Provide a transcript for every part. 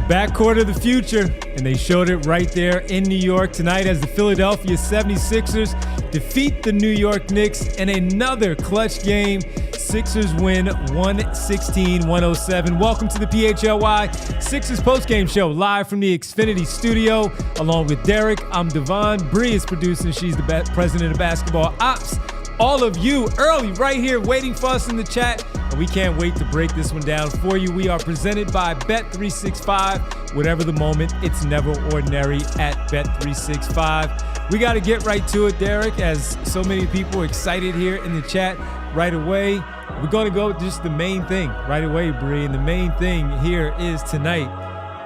Backcourt of the future, and they showed it right there in New York tonight as the Philadelphia 76ers defeat the New York Knicks in another clutch game. Sixers win 116-107. Welcome to the PHLY Sixers postgame show, live from the Xfinity studio. Along with Derek, I'm Devon. Bree is producing. She's the president of basketball ops. All of you early right here waiting for us in the chat. And we can't wait to break this one down for you. We are presented by Bet365. Whatever the moment, it's never ordinary at Bet365. We got to get right to it, Derek, as so many people are excited here in the chat right away. We're going to go with just the main thing right away, Bree. And the main thing here is tonight,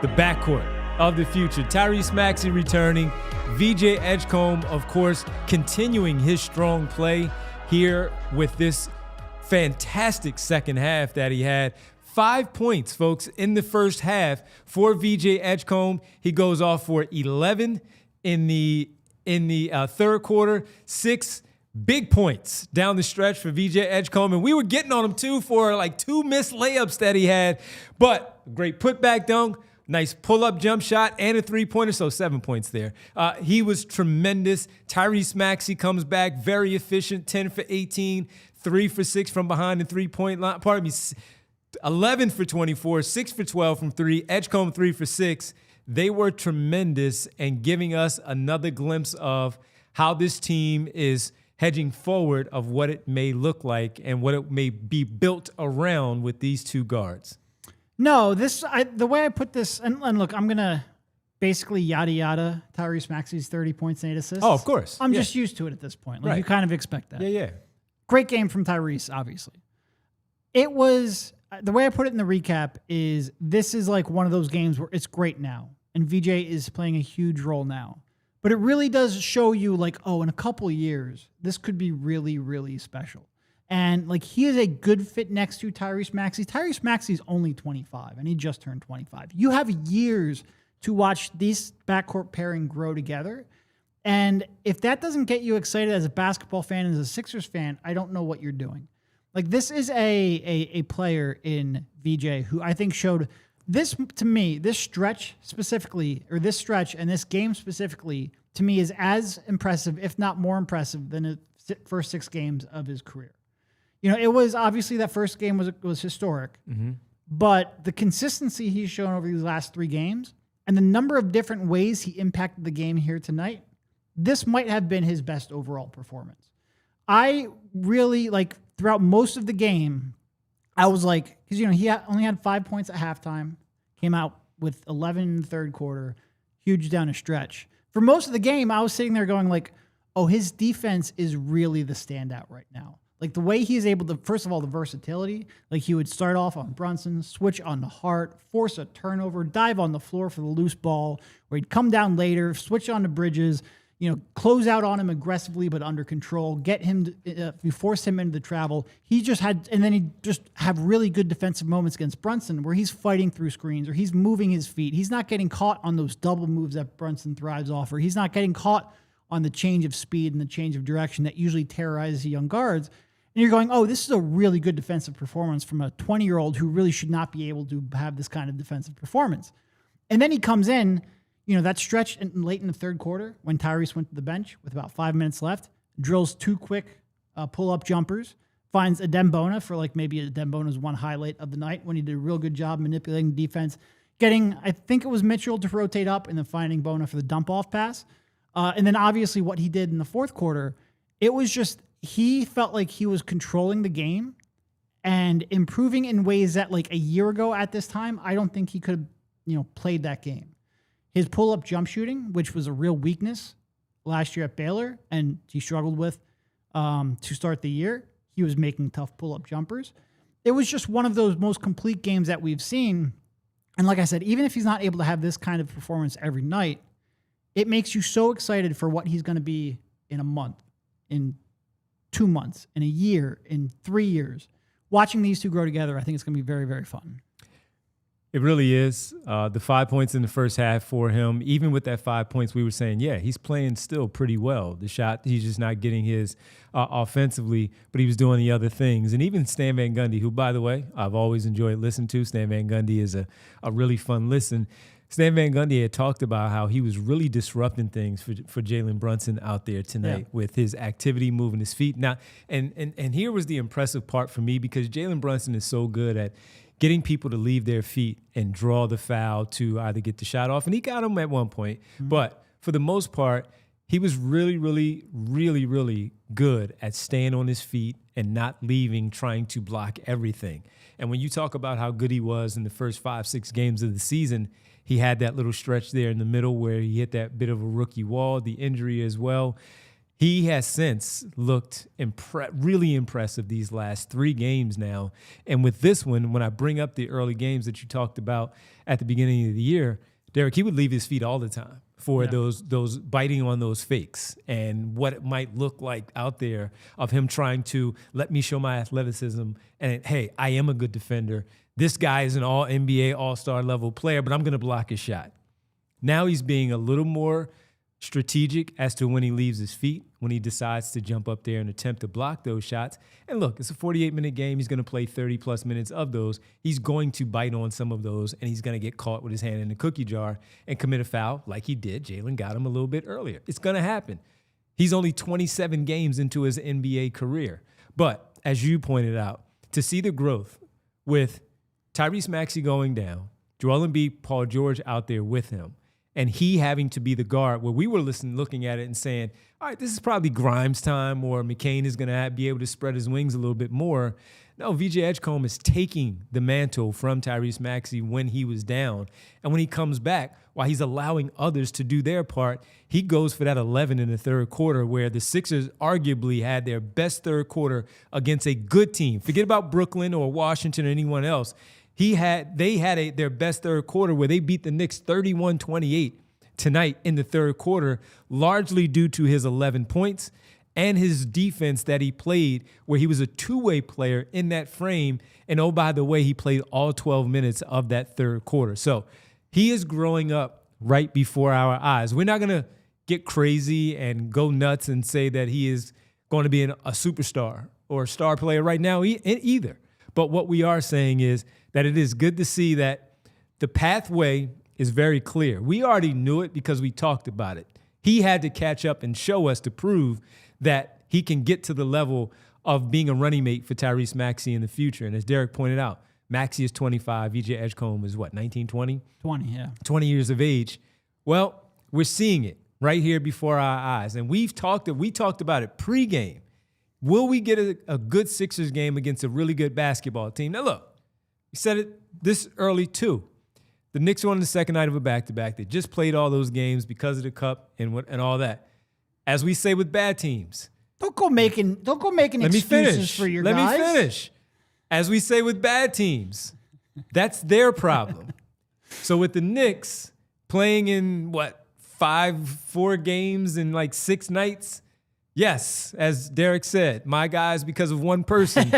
the backcourt of the future. Tyrese Maxey returning. VJ Edgecombe, of course, continuing his strong play here with this fantastic second half that he had. 5 points, folks, in the first half for VJ Edgecombe. He goes off for 11 in the third quarter. 6 big points down the stretch for VJ Edgecombe. And we were getting on him, too, for like 2 missed layups that he had. But great putback dunk. Nice pull-up jump shot and a three-pointer, so 7 points there. He was tremendous. Tyrese Maxey comes back, very efficient, 10 for 18, 3 for 6 from behind the three-point line. 11 for 24, 6 for 12 from 3. Edgecombe 3 for 6. They were tremendous and giving us another glimpse of how this team is hedging forward of what it may look like and what it may be built around with these two guards. No, the way I put this, and look, I'm going to basically yada Tyrese Maxey's 30 points and 8 assists. Oh, of course. I'm just used to it at this point. Like, right. You kind of expect that. Yeah. Great game from Tyrese, obviously. It was, the way I put it in the recap is this is like one of those games where it's great now, and VJ is playing a huge role now. But it really does show you like, oh, in a couple of years, this could be really, really special. And like he is a good fit next to Tyrese Maxey. Tyrese Maxey's only 25, and he just turned 25. You have years to watch these backcourt pairing grow together. And if that doesn't get you excited as a basketball fan, as a Sixers fan, I don't know what you're doing. Like this is a player in VJ who I think showed this, to me, this stretch specifically, or this stretch and this game specifically, to me is as impressive, if not more impressive, than the first 6 games of his career. You know, it was obviously that first game was historic, but the consistency he's shown over these last 3 games and the number of different ways he impacted the game here tonight, this might have been his best overall performance. I really, like, throughout most of the game, I was like, because, you know, he only had 5 points at halftime, came out with 11 in the third quarter, huge down a stretch. For most of the game, I was sitting there going like, oh, his defense is really the standout right now. Like the way he's able to, first of all, the versatility, like he would start off on Brunson, switch on the Hart, force a turnover, dive on the floor for the loose ball, where he'd come down later, switch on to Bridges, you know, close out on him aggressively but under control, get him, you force him into the travel. He just had, and then he'd just have really good defensive moments against Brunson where he's fighting through screens or he's moving his feet. He's not getting caught on those double moves that Brunson thrives off, or he's not getting caught on the change of speed and the change of direction that usually terrorizes young guards. And you're going, oh, this is a really good defensive performance from a 20-year-old who really should not be able to have this kind of defensive performance. And then he comes in, you know, that stretch late in the third quarter when Tyrese went to the bench with about 5 minutes left, drills 2 quick pull-up jumpers, finds Dembona for like maybe Dembona's one highlight of the night when he did a real good job manipulating defense, getting, I think it was Mitchell to rotate up and then finding Bona for the dump-off pass. And then obviously what he did in the fourth quarter, it was just, he felt like he was controlling the game and improving in ways that like a year ago at this time, I don't think he could have, you know, played that game. His pull-up jump shooting, which was a real weakness last year at Baylor, and he struggled with to start the year. He was making tough pull-up jumpers. It was just one of those most complete games that we've seen. And like I said, even if he's not able to have this kind of performance every night, it makes you so excited for what he's going to be in a month, in 2 months, in a year, in 3 years. Watching these two grow together, I think it's going to be very, very fun. It really is. The 5 points in the first half for him, even with that 5 points, we were saying, yeah, he's playing still pretty well. The shot, he's just not getting his offensively, but he was doing the other things. And even Stan Van Gundy, who, by the way, I've always enjoyed listening to. Stan Van Gundy is a really fun listen. Stan Van Gundy had talked about how he was really disrupting things for Jalen Brunson out there tonight with his activity, moving his feet. Now, and here was the impressive part for me, because Jalen Brunson is so good at getting people to leave their feet and draw the foul to either get the shot off. And he got him at one point. Mm-hmm. But for the most part, he was really, really, really, really good at staying on his feet and not leaving, trying to block everything. And when you talk about how good he was in the first 5-6 games of the season, he had that little stretch there in the middle where he hit that bit of a rookie wall, the injury as well. He has since looked really impressive these last 3 games now. And with this one, when I bring up the early games that you talked about at the beginning of the year, Derek, he would leave his feet all the time for those biting on those fakes and what it might look like out there of him trying to let me show my athleticism and, hey, I am a good defender. This guy is an all-NBA, all-star level player, but I'm going to block his shot. Now he's being a little more strategic as to when he leaves his feet, when he decides to jump up there and attempt to block those shots. And look, it's a 48-minute game. He's going to play 30-plus minutes of those. He's going to bite on some of those, and he's going to get caught with his hand in the cookie jar and commit a foul like he did. Jalen got him a little bit earlier. It's going to happen. He's only 27 games into his NBA career. But as you pointed out, to see the growth with Tyrese Maxey going down, Joel Embiid, Paul George out there with him, and he having to be the guard, where we were looking at it and saying, all right, this is probably Grimes time, or McCain is going to be able to spread his wings a little bit more. No, VJ Edgecombe is taking the mantle from Tyrese Maxey when he was down. And when he comes back, while he's allowing others to do their part, he goes for that 11 in the third quarter, where the Sixers arguably had their best third quarter against a good team. Forget about Brooklyn or Washington or anyone else. They had their best third quarter where they beat the Knicks 31-28 tonight in the third quarter, largely due to his 11 points and his defense that he played, where he was a two-way player in that frame. And oh, by the way, he played all 12 minutes of that third quarter. So he is growing up right before our eyes. We're not going to get crazy and go nuts and say that he is going to be a superstar or a star player right now either. But what we are saying is that it is good to see that the pathway is very clear. We already knew it because we talked about it. He had to catch up and show us to prove that he can get to the level of being a running mate for Tyrese Maxey in the future. And as Derek pointed out, Maxey is 25. VJ Edgecombe is what, 19, 20? 20, yeah. 20 years of age. Well, we're seeing it right here before our eyes. And we talked about it pregame. Will we get a good Sixers game against a really good basketball team? Now, look, we said it this early, too. The Knicks were on the second night of a back-to-back. They just played all those games because of the cup and all that. As we say with bad teams. Don't go making excuses for your guys. Let me finish. As we say with bad teams, that's their problem. So with the Knicks playing in, 4 games in like 6 nights, yes, as Derek said, my guys because of one person.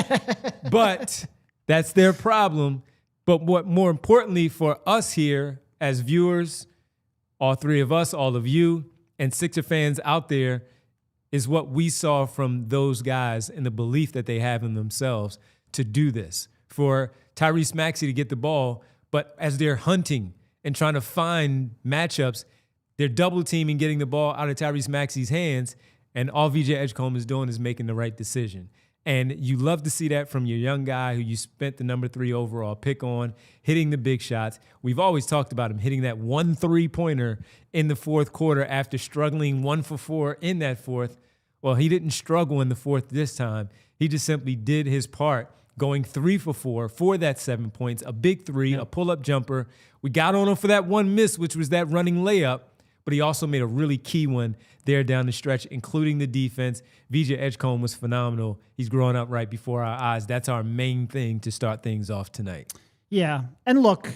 But that's their problem. But what more importantly for us here as viewers, all 3 of us, all of you, and Sixer fans out there, is what we saw from those guys and the belief that they have in themselves to do this. For Tyrese Maxey to get the ball, but as they're hunting and trying to find matchups, they're double teaming, getting the ball out of Tyrese Maxey's hands, and all VJ Edgecombe is doing is making the right decision. And you love to see that from your young guy who you spent the number 3 overall pick on, hitting the big shots. We've always talked about him hitting that 1 3-pointer in the fourth quarter after struggling 1 for 4 in that fourth. Well, he didn't struggle in the fourth this time. He just simply did his part, going 3 for 4 for that 7 points, a big 3, a pull-up jumper. We got on him for that one miss, which was that running layup, but he also made a really key one there down the stretch, including the defense. VJ Edgecombe was phenomenal. He's growing up right before our eyes. That's our main thing to start things off tonight. Yeah. And look,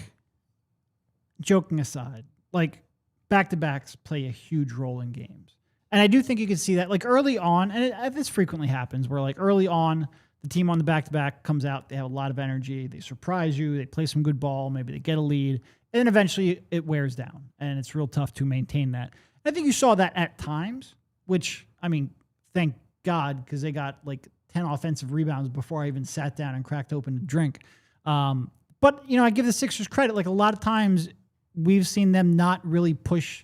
joking aside, like back-to-backs play a huge role in games. And I do think you can see that like early on, and this frequently happens, where like early on, the team on the back-to-back comes out. They have a lot of energy. They surprise you. They play some good ball. Maybe they get a lead. And then eventually it wears down. And it's real tough to maintain that. I think you saw that at times, which, I mean, thank God, because they got like 10 offensive rebounds before I even sat down and cracked open a drink. But, I give the Sixers credit. Like, a lot of times we've seen them not really push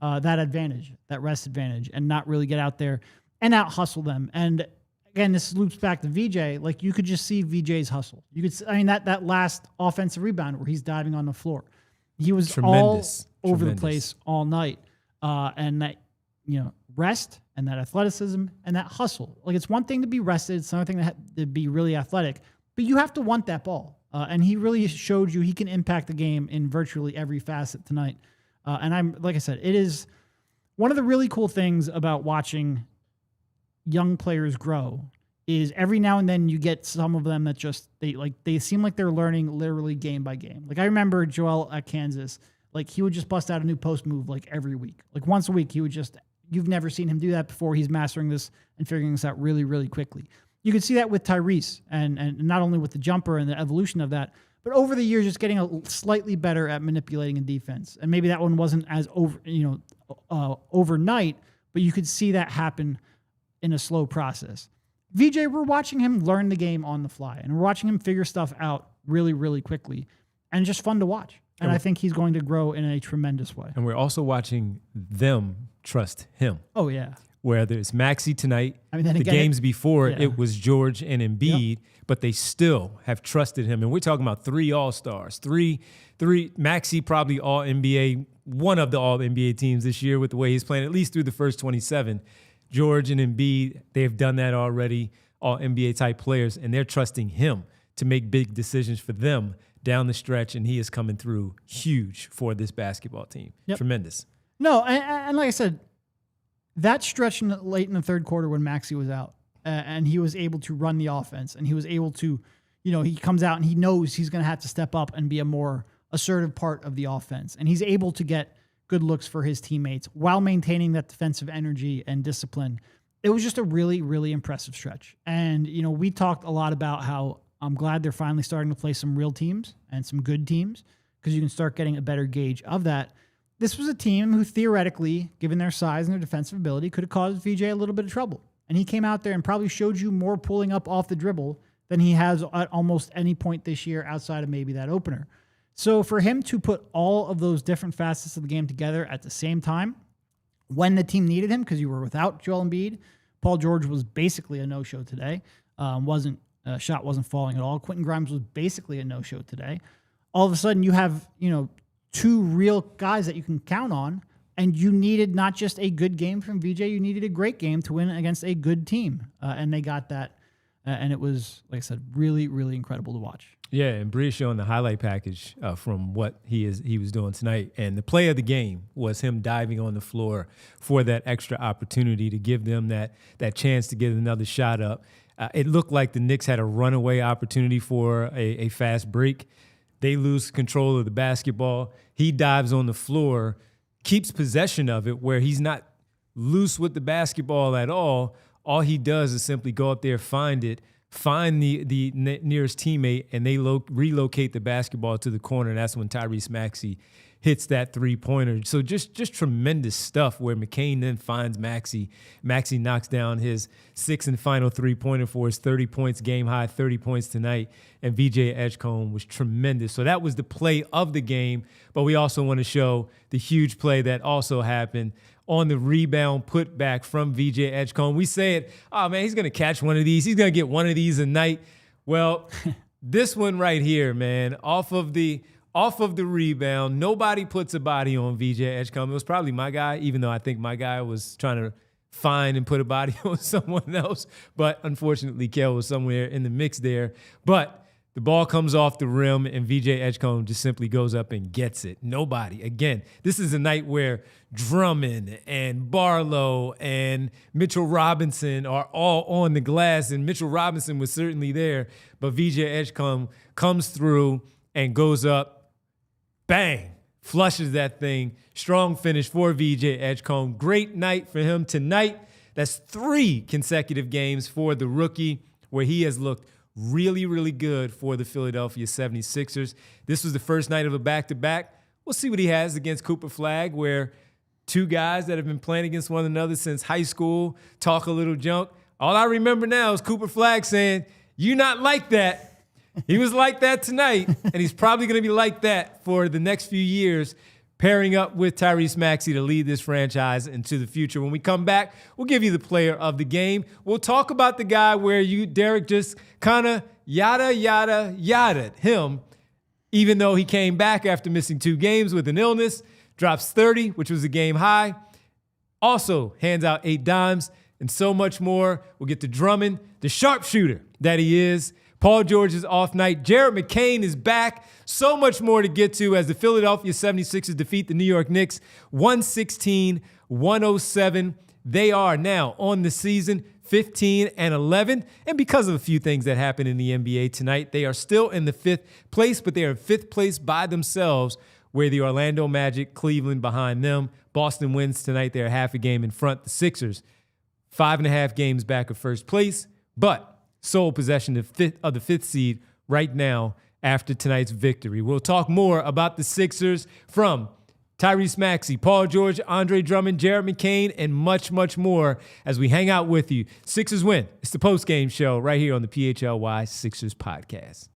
that advantage, that rest advantage, and not really get out there and out-hustle them. And, again, this loops back to VJ. Like, you could just see VJ's hustle. You could, that last offensive rebound where he's diving on the floor. He was tremendous, all over the place all night. And that, rest and that athleticism and that hustle. Like, it's one thing to be rested. It's another thing to be really athletic. But you have to want that ball. And he really showed you he can impact the game in virtually every facet tonight. And like I said, it is one of the really cool things about watching young players grow is every now and then you get some of them that just, they seem like they're learning literally game by game. Like, I remember Joel at Kansas, like, he would just bust out a new post move like every week. Like, once a week, he would just, you've never seen him do that before. He's mastering this and figuring this out really, really quickly. You can see that with Tyrese and not only with the jumper and the evolution of that, but over the years, just getting slightly better at manipulating a defense. And maybe that one wasn't as overnight, but you could see that happen in a slow process. VJ, we're watching him learn the game on the fly, and we're watching him figure stuff out really, really quickly, and just fun to watch. And I think he's going to grow in a tremendous way. And we're also watching them trust him. Oh, yeah. Whether it's Maxey tonight, then the again, games before, it was George and Embiid, but they still have trusted him. And we're talking about 3 All-Stars, three Maxey probably All-NBA, one of the All-NBA teams this year with the way he's playing, at least through the first 27. George and Embiid, they have done that already, All-NBA type players, and they're trusting him to make big decisions for them down the stretch, and he is coming through huge for this basketball team. Yep. Tremendous. No, and like I said, that stretch late in the third quarter when Maxey was out and he was able to run the offense and he was able to, he comes out and he knows he's going to have to step up and be a more assertive part of the offense. And he's able to get good looks for his teammates while maintaining that defensive energy and discipline. It was just a really, really impressive stretch. And, we talked a lot about how I'm glad they're finally starting to play some real teams and some good teams because you can start getting a better gauge of that. This was a team who theoretically, given their size and their defensive ability, could have caused VJ a little bit of trouble. And he came out there and probably showed you more pulling up off the dribble than he has at almost any point this year outside of maybe that opener. So for him to put all of those different facets of the game together at the same time, when the team needed him, because you were without Joel Embiid, Paul George was basically a no-show today. Shot wasn't falling at all. Quentin Grimes was basically a no-show today. All of a sudden you have, 2 real guys that you can count on, and you needed not just a good game from VJ, you needed a great game to win against a good team, and they got that, and it was, like I said, really, really incredible to watch. Yeah, and Bree's showing the highlight package from what he was doing tonight, and the play of the game was him diving on the floor for that extra opportunity to give them that chance to get another shot up. It looked like the Knicks had a runaway opportunity for a fast break. They lose control of the basketball. He dives on the floor, keeps possession of it where he's not loose with the basketball at all. All he does is simply go up there, find the nearest teammate, and they relocate the basketball to the corner. And that's when Tyrese Maxey hits that 3-pointer. So just tremendous stuff where McCain then finds Maxey. Maxey knocks down his 6th and final 3-pointer for his 30 points, game high, 30 points tonight. And VJ Edgecombe was tremendous. So that was the play of the game. But we also want to show the huge play that also happened on the rebound putback from VJ Edgecombe. We say it, oh man, he's going to catch one of these. He's going to get one of these a night. Well, this one right here, man, off of the rebound, nobody puts a body on VJ Edgecombe. It was probably my guy, even though I think my guy was trying to find and put a body on someone else. But unfortunately, Kel was somewhere in the mix there. But the ball comes off the rim, and VJ Edgecombe just simply goes up and gets it. Nobody. Again, this is a night where Drummond and Barlow and Mitchell Robinson are all on the glass, and Mitchell Robinson was certainly there. But VJ Edgecombe comes through and goes up, bang, flushes that thing. Strong finish for VJ Edgecombe. Great night for him tonight. That's 3 consecutive games for the rookie. where he has looked really, really good for the Philadelphia 76ers. This was the first night of a back-to-back. We'll see what he has against Cooper Flagg, where two guys that have been playing against one another since high school talk a little junk. All I remember now is Cooper Flagg saying, "You're not like that." He was like that tonight, and he's probably going to be like that for the next few years, pairing up with Tyrese Maxey to lead this franchise into the future. When we come back, we'll give you the player of the game. We'll talk about the guy where you, Derek, just kind of yada him, even though he came back after missing 2 games with an illness, drops 30, which was a game high, also hands out 8 dimes, and so much more. We'll get to Drummond, the sharpshooter that he is. Paul George's off night. Jared McCain is back. So much more to get to as the Philadelphia 76ers defeat the New York Knicks 116-107. They are now on the season 15-11. And because of a few things that happened in the NBA tonight, they are still in the 5th place, but they are in 5th place by themselves, where the Orlando Magic, Cleveland behind them. Boston wins tonight. They're half a game in front. The Sixers, 5.5 games back of first place, but sole possession of the 5th seed right now after tonight's victory. We'll talk more about the Sixers from Tyrese Maxey, Paul George, Andre Drummond, Jared McCain, and much, much more as we hang out with you. Sixers win. It's the post-game show right here on the PHLY Sixers podcast.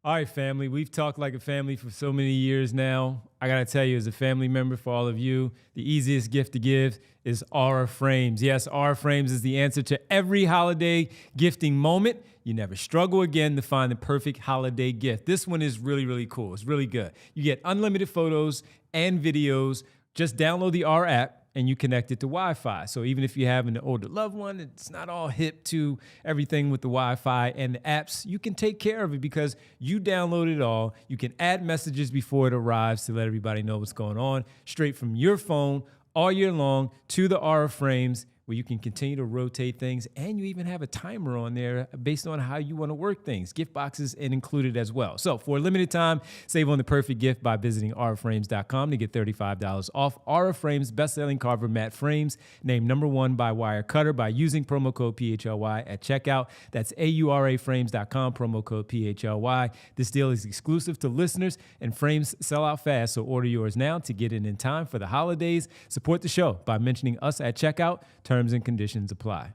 All right, family, we've talked like a family for so many years now. I got to tell you, as a family member for all of you, the easiest gift to give is Aura Frames. Yes, Aura Frames is the answer to every holiday gifting moment. You never struggle again to find the perfect holiday gift. This one is really, really cool. It's really good. You get unlimited photos and videos. Just download the Aura app and you connect it to Wi-Fi. So even if you have an older loved one, it's not all hip to everything with the Wi-Fi and the apps, you can take care of it because you download it all. You can add messages before it arrives to let everybody know what's going on straight from your phone all year long to the Aura Frames, where you can continue to rotate things, and you even have a timer on there based on how you want to work things. Gift boxes and included as well. So for a limited time, save on the perfect gift by visiting auraframes.com to get $35 off. Aura Frames best-selling carver matte frames, named #1 by Wirecutter by using promo code PHLY at checkout. That's auraframes.com, promo code PHLY. This deal is exclusive to listeners, and frames sell out fast, so order yours now to get it in time for the holidays. Support the show by mentioning us at checkout. Terms and conditions apply.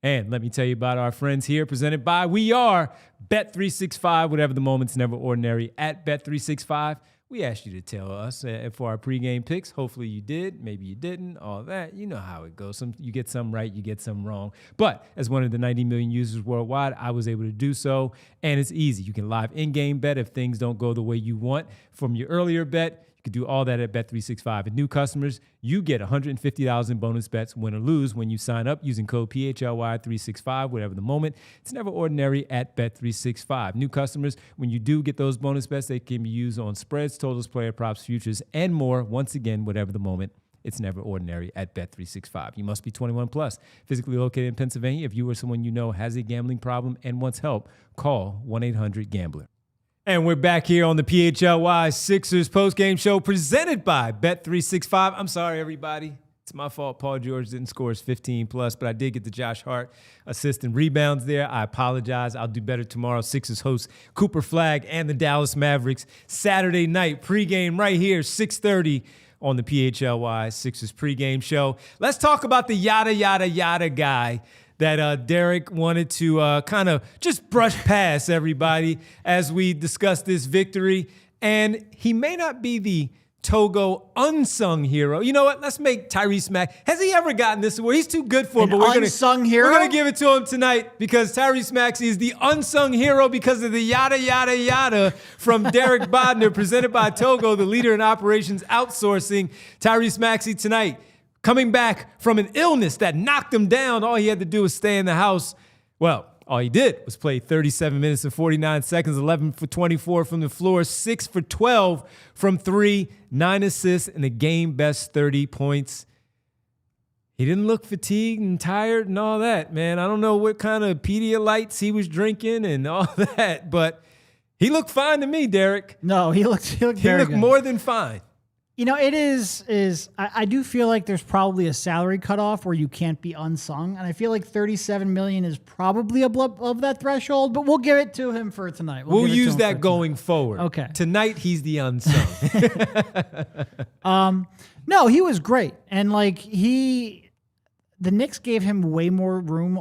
And let me tell you about our friends here, presented by We Are Bet365. Whatever the moment's never ordinary at Bet365. We asked you to tell us for our pregame picks. Hopefully you did. Maybe you didn't. All that. You know how it goes. You get some right, you get some wrong. But as one of the 90 million users worldwide, I was able to do so. And it's easy. You can live in-game bet if things don't go the way you want from your earlier bet. You can do all that at Bet365. And new customers, you get $150 in bonus bets, win or lose, when you sign up using code PHLY365, whatever the moment. It's never ordinary at Bet365. New customers, when you do get those bonus bets, they can be used on spreads, totals, player props, futures, and more. Once again, whatever the moment, it's never ordinary at Bet365. You must be 21 plus, physically located in Pennsylvania. If you or someone you know has a gambling problem and wants help, call 1-800-GAMBLER. And we're back here on the PHLY Sixers postgame show presented by Bet365. I'm sorry, everybody. It's my fault. Paul George didn't score his 15 plus, but I did get the Josh Hart assist and rebounds there. I apologize. I'll do better tomorrow. Sixers host Cooper Flagg and the Dallas Mavericks Saturday night pregame right here, 6:30 on the PHLY Sixers pregame show. Let's talk about the yada, yada, yada guy that Derek wanted to kind of just brush past everybody as we discuss this victory. And he may not be the Togo unsung hero. You know what? Let's make Tyrese Maxey. Has he ever gotten this award? He's too good for it, but we're gonna give it to him tonight because Tyrese Maxey is the unsung hero because of the yada, yada, yada from Derek Bodner, presented by Togo, the leader in operations outsourcing. Tyrese Maxey tonight, coming back from an illness that knocked him down. All he had to do was stay in the house. Well, all he did was play 37 minutes and 49 seconds, 11 for 24 from the floor, 6 for 12 from 3, 9 assists, and a game-best 30 points. He didn't look fatigued and tired and all that, man. I don't know what kind of Pedialytes he was drinking and all that, but he looked fine to me, Derek. No, he looked very good. More than fine. It is. I do feel like there's probably a salary cutoff where you can't be unsung, and I feel like $37 million is probably above that threshold. But we'll give it to him for tonight. We'll use that going forward. Okay. Tonight he's the unsung. No, he was great, and the Knicks gave him way more room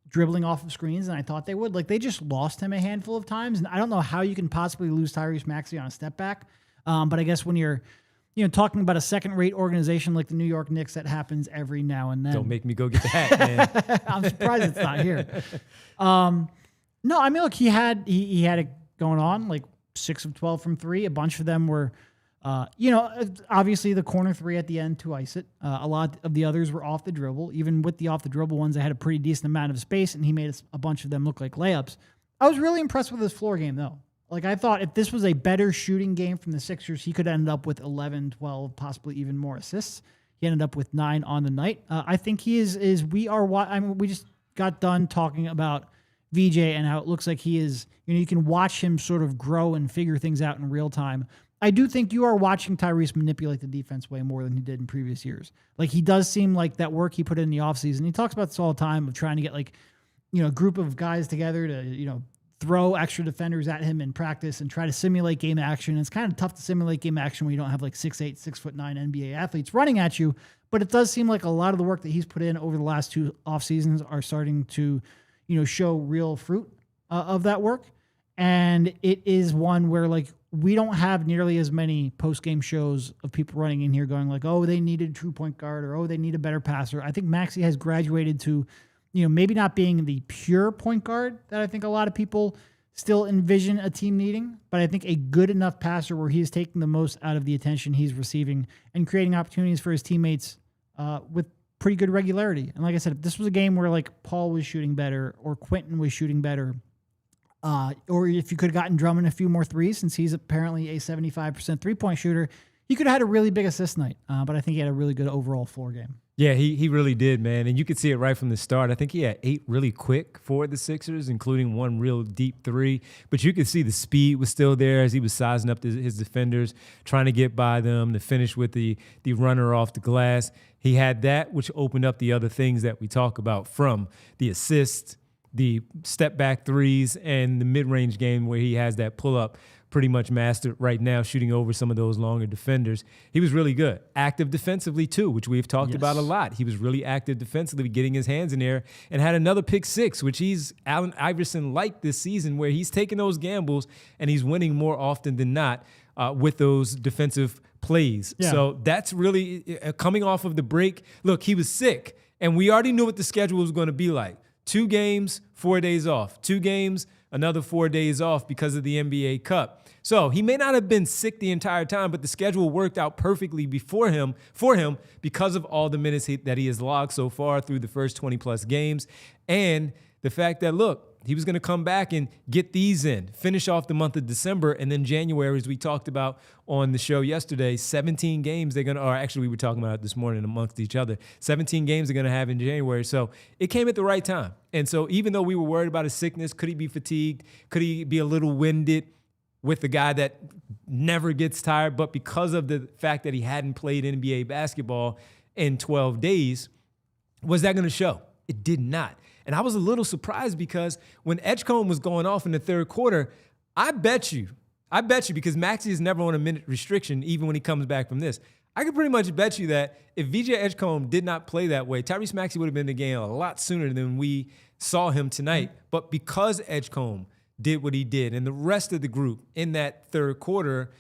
dribbling off of screens than I thought they would. They just lost him a handful of times, and I don't know how you can possibly lose Tyrese Maxey on a step back. But I guess when you're talking about a second-rate organization like the New York Knicks, that happens every now and then. Don't make me go get the hat, man. I'm surprised it's not here. No, I mean, look, he had it going on, 6 of 12 from 3. A bunch of them were, obviously the corner 3 at the end to ice it. A lot of the others were off the dribble. Even with the off the dribble ones, they had a pretty decent amount of space, and he made a bunch of them look like layups. I was really impressed with his floor game, though. I thought if this was a better shooting game from the Sixers, he could end up with 11, 12, possibly even more assists. He ended up with 9 on the night. I think he is we just got done talking about VJ and how it looks like he is, you can watch him sort of grow and figure things out in real time. I do think you are watching Tyrese manipulate the defense way more than he did in previous years. He does seem like that work he put in the offseason. He talks about this all the time of trying to get a group of guys together to, throw extra defenders at him in practice and try to simulate game action. It's kind of tough to simulate game action when you don't have 6'8", 6'9" NBA athletes running at you. But it does seem like a lot of the work that he's put in over the last 2 off seasons are starting to, show real fruit of that work. And it is one where we don't have nearly as many post-game shows of people running in here going oh, they needed a true point guard, or oh, they need a better passer. I think Maxey has graduated to maybe not being the pure point guard that I think a lot of people still envision a team needing, but I think a good enough passer where he's taking the most out of the attention he's receiving and creating opportunities for his teammates with pretty good regularity. And like I said, if this was a game where Paul was shooting better or Quentin was shooting better, or if you could have gotten Drummond a few more threes, since he's apparently a 75% three-point shooter, he could have had a really big assist night. But I think he had a really good overall floor game. Yeah, he really did, man. And you could see it right from the start. I think he had 8 really quick for the Sixers, including 1 real deep 3. But you could see the speed was still there as he was sizing up his defenders, trying to get by them, to finish with the runner off the glass. He had that, which opened up the other things that we talk about, from the assists, the step-back threes, and the mid-range game where he has that pull-up pretty much mastered right now, shooting over some of those longer defenders. He was really good. Active defensively, too, which we've talked about a lot. He was really active defensively, getting his hands in there, and had another pick 6, which he's Allen Iverson-like this season, where he's taking those gambles and he's winning more often than not with those defensive plays. Yeah. So that's really coming off of the break. Look, he was sick, and we already knew what the schedule was going to be like. 2 games, 4 days off. 2 games, another 4 days off because of the NBA Cup. So he may not have been sick the entire time, but the schedule worked out perfectly for him because of all the minutes that he has logged so far through the first 20-plus games. And the fact that, look, he was going to come back and get these in, finish off the month of December, and then January, as we talked about on the show yesterday, 17 games they're going to, or actually we were talking about it this morning amongst each other, 17 games they're going to have in January. So it came at the right time. And so even though we were worried about his sickness, could he be fatigued? Could he be a little winded with the guy that never gets tired? But because of the fact that he hadn't played NBA basketball in 12 days, was that going to show? It did not. And I was a little surprised because when Edgecombe was going off in the third quarter, I bet you, because Maxey is never on a minute restriction, even when he comes back from this, I could pretty much bet you that if VJ Edgecombe did not play that way, Tyrese Maxey would have been in the game a lot sooner than we saw him tonight. But because Edgecombe did what he did and the rest of the group in that third quarter,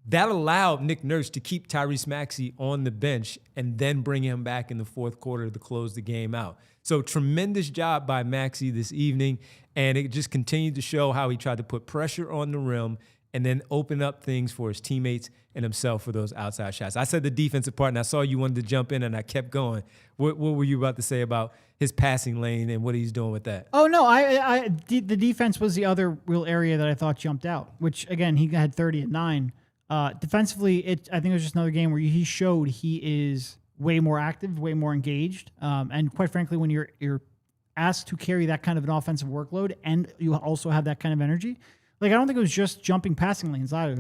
that allowed Nick Nurse to keep Tyrese Maxey on the bench and then bring him back in the fourth quarter to close the game out. So tremendous job by Maxey this evening, and it just continued to show how he tried to put pressure on the rim and then open up things for his teammates and himself for those outside shots. I said the defensive part, and I saw you wanted to jump in, and I kept going. What were you about to say about his passing lane and what he's doing with that? Oh, no, the defense was the other real area that I thought jumped out, which, again, he had 30 at 9. Defensively, I think it was just another game where he showed he is way more active, way more engaged. And quite frankly, when you're asked to carry that kind of an offensive workload and you also have that kind of energy, I don't think it was just jumping passing lanes either.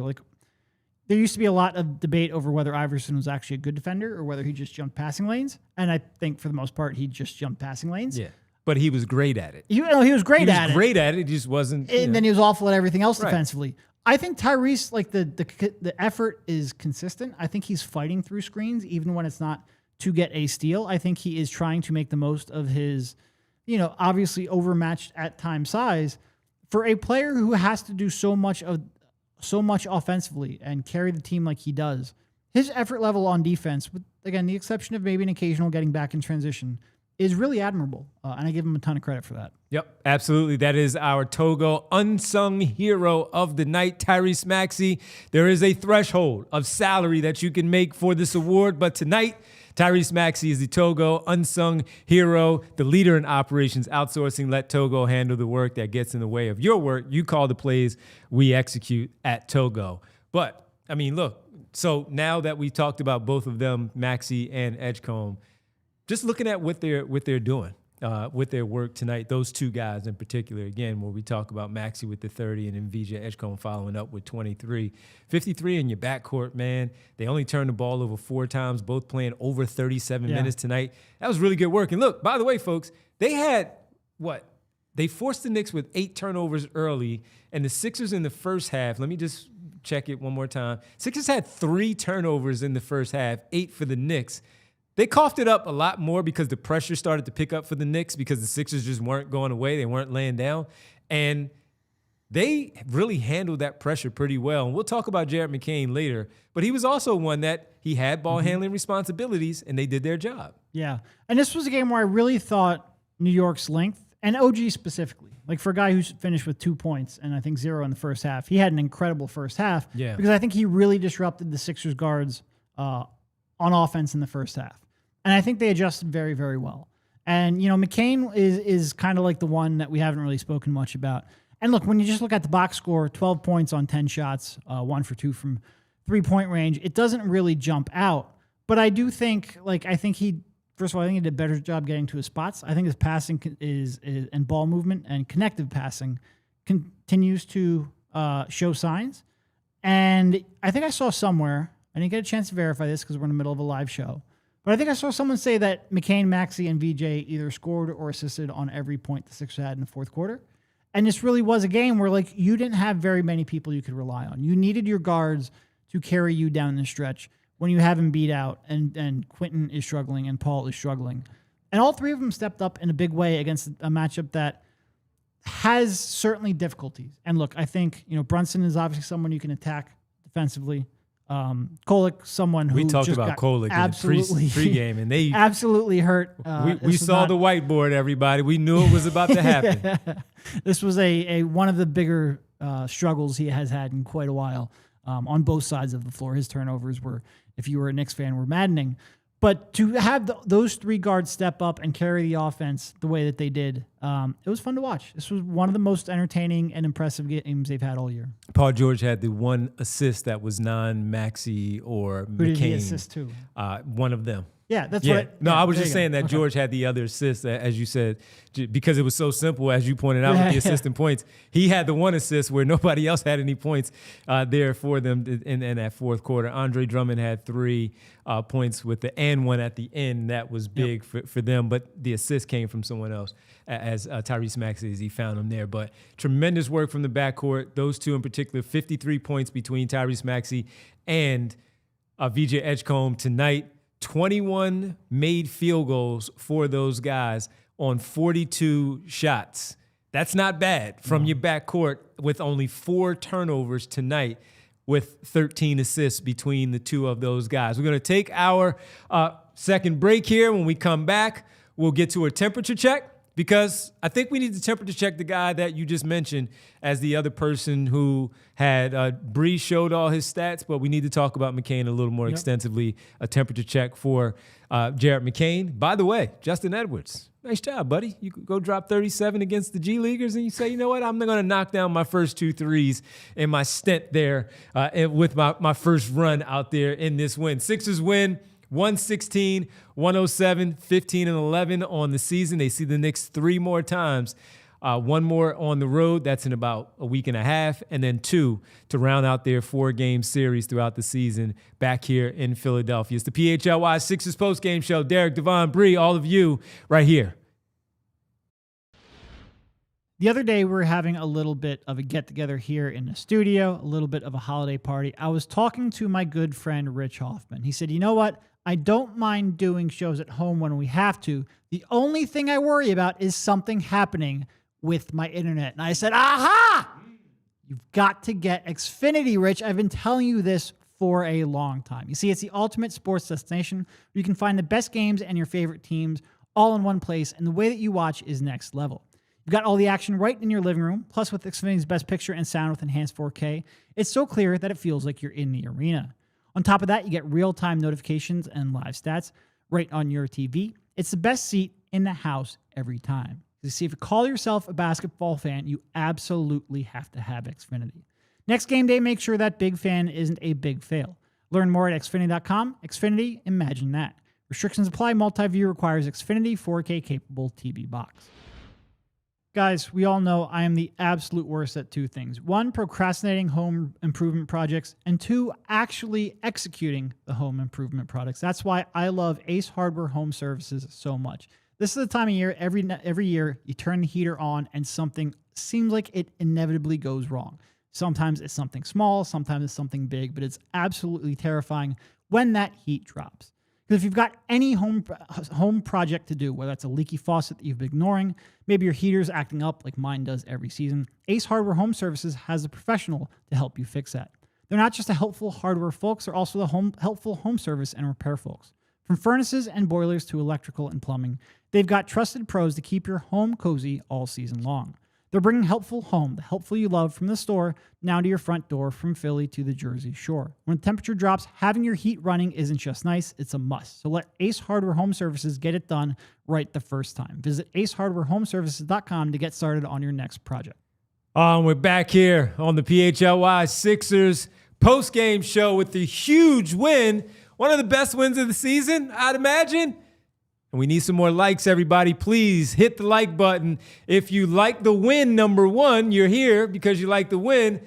there used to be a lot of debate over whether Iverson was actually a good defender or whether he just jumped passing lanes. And I think for the most part, he just jumped passing lanes. Yeah. But he was great at it. He was great at it. Great at it. He just wasn't. And then he was awful at everything else defensively. I think Tyrese, like the effort is consistent. I think he's fighting through screens, even when it's not to get a steal. I think he is trying to make the most of his, obviously overmatched at time size for a player who has to do so much offensively and carry the team like he does. His effort level on defense, with again the exception of maybe an occasional getting back in transition, is really admirable, and I give him a ton of credit for that. Yep, absolutely. That is our Togo unsung hero of the night, Tyrese Maxey. There is a threshold of salary that you can make for this award, but tonight, Tyrese Maxey is the Togo unsung hero, the leader in operations outsourcing. Let Togo handle the work that gets in the way of your work. You call the plays, we execute at Togo. But, I mean, look, so now that we talked about both of them, Maxey and Edgecombe, just looking at what they're doing with their work tonight, those two guys in particular, again, where we talk about Maxey with the 30 and then VJ Edgecombe following up with 23. 53 in your backcourt, man. They only turned the ball over 4 times, both playing over 37 minutes tonight. That was really good work. And look, by the way, folks, they had They forced the Knicks with 8 turnovers early, and the Sixers in the first half, let me just check it one more time. Sixers had 3 turnovers in the first half, 8 for the Knicks. They coughed it up a lot more because the pressure started to pick up for the Knicks because the Sixers just weren't going away. They weren't laying down. And they really handled that pressure pretty well. And we'll talk about Jared McCain later. But he was also one that he had ball handling responsibilities, and they did their job. Yeah. And this was a game where I really thought New York's length, and OG specifically, like for a guy who's finished with 2 points and I think 0 in the first half, he had an incredible first half. Yeah. Because I think he really disrupted the Sixers guards on offense in the first half. And I think they adjusted very, very well. And, McCain is kind of like the one that we haven't really spoken much about. And look, when you just look at the box score, 12 points on 10 shots, 1 for 2 from 3-point range, it doesn't really jump out. But I do think, first of all, I think he did a better job getting to his spots. I think his passing is and ball movement and connective passing continues to show signs. And I think I saw somewhere, I didn't get a chance to verify this because we're in the middle of a live show, but I think I saw someone say that McCain, Maxey, and VJ either scored or assisted on every point the Sixers had in the fourth quarter. And this really was a game where, you didn't have very many people you could rely on. You needed your guards to carry you down the stretch when you have him beat out and Quentin is struggling and Paul is struggling. And all 3 of them stepped up in a big way against a matchup that has certainly difficulties. And look, I think, Brunson is obviously someone you can attack defensively. Kolek, someone who we talked just about got Kolek absolutely in the pregame, and they absolutely hurt. We saw the whiteboard, everybody. We knew it was about to happen. Yeah. This was a one of the bigger struggles he has had in quite a while on both sides of the floor. His turnovers were, if you were a Knicks fan, were maddening. But to have those 3 guards step up and carry the offense the way that they did, it was fun to watch. This was one of the most entertaining and impressive games they've had all year. Paul George had the 1 assist that was non-Maxey or McCain. Who did he assist to? One of them. Yeah, that's yeah. what. No, yeah, I was just saying that George had the other assist, as you said, because it was so simple, as you pointed out, with the assist and points. He had the 1 assist where nobody else had any points there for them in that fourth quarter. Andre Drummond had 3 points with the and 1 at the end. That was big for them, but the assist came from someone else, as Tyrese Maxey, as he found him there. But tremendous work from the backcourt. Those 2 in particular, 53 points between Tyrese Maxey and VJ Edgecombe tonight. 21 made field goals for those guys on 42 shots. That's not bad from your backcourt with only 4 turnovers tonight with 13 assists between the 2 of those guys. We're going to take our second break here. When we come back, we'll get to a temperature check because I think we need to temperature check the guy that you just mentioned as the other person who had Bree showed all his stats, but we need to talk about McCain a little more extensively. A temperature check for Jared McCain. By the way, Justin Edwards, nice job, buddy. You could go drop 37 against the G Leaguers, and you say, you know what, I'm going to knock down my first 2 threes in my stint there with my first run out there in this win. Sixers win 116-107, 15-11 on the season. They see the Knicks 3 more times One more on the road. That's in about a week and a half. And then 2 to round out their 4-game series throughout the season back here in Philadelphia. It's the PHLY Sixers postgame show. Derek, Devon, Bree, all of you right here. The other day, we were having a little bit of a get-together here in the studio, a little bit of a holiday party. I was talking to my good friend, Rich Hoffman. He said, you know what? I don't mind doing shows at home when we have to. The only thing I worry about is something happening with my internet. And I said, aha! You've got to get Xfinity, Rich. I've been telling you this for a long time. You see, it's the ultimate sports destination where you can find the best games and your favorite teams all in one place, and the way that you watch is next level. You've got all the action right in your living room, plus with Xfinity's best picture and sound with enhanced 4K, it's so clear that it feels like you're in the arena. On top of that, you get real-time notifications and live stats right on your TV. It's the best seat in the house every time. You see, if you call yourself a basketball fan, you absolutely have to have Xfinity. Next game day, make sure that big fan isn't a big fail. Learn more at Xfinity.com. Xfinity, imagine that. Restrictions apply. Multi-view requires Xfinity 4K capable TV box. Guys, we all know I am the absolute worst at 2 things. 1, procrastinating home improvement projects, and 2, actually executing the home improvement products. That's why I love Ace Hardware Home Services so much. This is the time of year, every year, you turn the heater on and something seems like it inevitably goes wrong. Sometimes it's something small, sometimes it's something big, but it's absolutely terrifying when that heat drops. Because if you've got any home project to do, whether it's a leaky faucet that you've been ignoring, maybe your heater's acting up like mine does every season, Ace Hardware Home Services has a professional to help you fix that. They're not just the helpful hardware folks, they're also the helpful home service and repair folks. From furnaces and boilers to electrical and plumbing, they've got trusted pros to keep your home cozy all season long. They're bringing helpful home, the helpful you love, from the store now to your front door, from Philly to the Jersey Shore. When the temperature drops, having your heat running isn't just nice, it's a must. So let Ace Hardware Home Services get it done right the first time. Visit acehardwarehomeservices.com to get started on your next project. We're back here on the PHLY Sixers post-game show with the huge win. One of the best wins of the season, I'd imagine. And we need some more likes, everybody. Please hit the like button. If you like the win, number 1, you're here because you like the win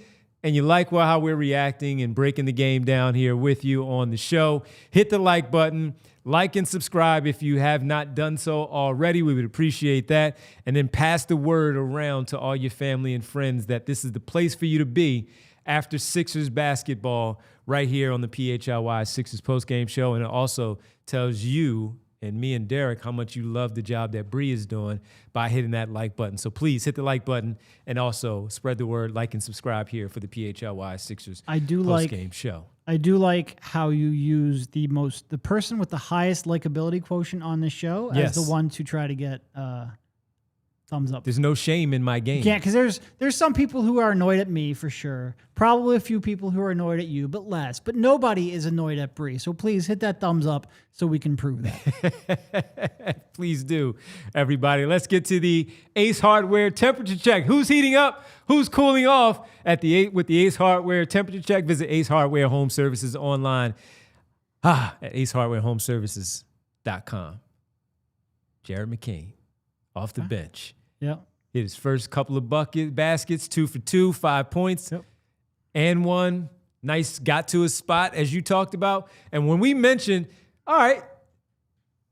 and you like how we're reacting and breaking the game down here with you on the show. Hit the like button. Like and subscribe if you have not done so already. We would appreciate that. And then pass the word around to all your family and friends that this is the place for you to be after Sixers basketball right here on the PHLY Sixers postgame show. And it also tells you and me and Derek how much you love the job that Bree is doing by hitting that like button. So please hit the like button and also spread the word, like and subscribe here for the PHLY Sixers postgame show. I do like how you use the person with the highest likability quotient on this show as the one to try to get thumbs up. There's no shame in my game. Yeah, because there's some people who are annoyed at me for sure. Probably a few people who are annoyed at you, but less. But nobody is annoyed at Bree. So please hit that thumbs up so we can prove that. Please do, everybody. Let's get to the Ace Hardware temperature check. Who's heating up? Who's cooling off with the Ace Hardware temperature check? Visit Ace Hardware Home Services online at acehardwarehomeservices.com. Jared McCain off the bench. Yep. Hit his first couple of baskets, 2 for 2, 5 points, and 1. Nice, got to his spot, as you talked about. And when we mentioned, all right,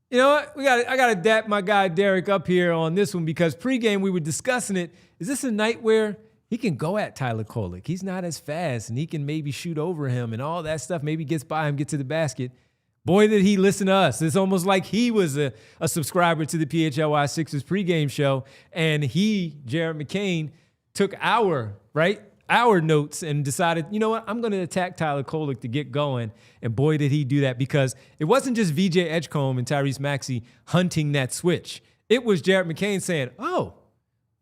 you know what? I got to dap my guy Derek up here on this one because pregame we were discussing it. Is this a night where he can go at Tyler Kolek? He's not as fast, and he can maybe shoot over him and all that stuff. Maybe gets by him, get to the basket. Boy, did he listen to us. It's almost like he was a subscriber to the PHLY Sixers pregame show, and Jared McCain, took our notes and decided, you know what, I'm going to attack Tyler Kolek to get going. And boy, did he do that, because it wasn't just VJ Edgecombe and Tyrese Maxey hunting that switch. It was Jared McCain saying, oh,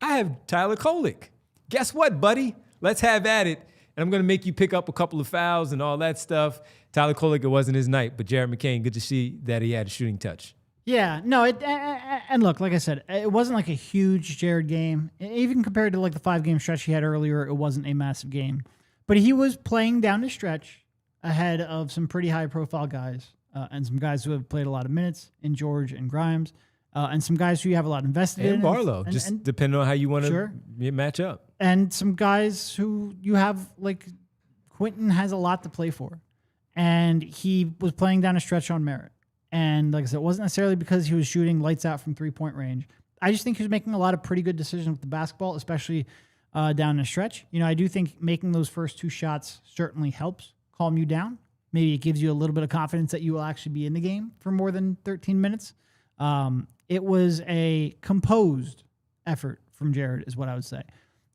I have Tyler Kolek. Guess what, buddy? Let's have at it. And I'm going to make you pick up a couple of fouls and all that stuff. Tyler Kolek, it wasn't his night, but Jared McCain, good to see that he had a shooting touch. Yeah, no, and look, like I said, it wasn't like a huge Jared game. Even compared to like the 5-game stretch he had earlier, it wasn't a massive game. But he was playing down the stretch ahead of some pretty high-profile guys and some guys who have played a lot of minutes in George and Grimes. and some guys who you have a lot invested in. And Barlow, just depending on how you want to match up. And some guys who you have, like Quentin has a lot to play for. And he was playing down a stretch on merit. And like I said, it wasn't necessarily because he was shooting lights out from three-point range. I just think he was making a lot of pretty good decisions with the basketball, especially down the stretch. You know, I do think making those first 2 shots certainly helps calm you down. Maybe it gives you a little bit of confidence that you will actually be in the game for more than 13 minutes. It was a composed effort from Jared, is what I would say.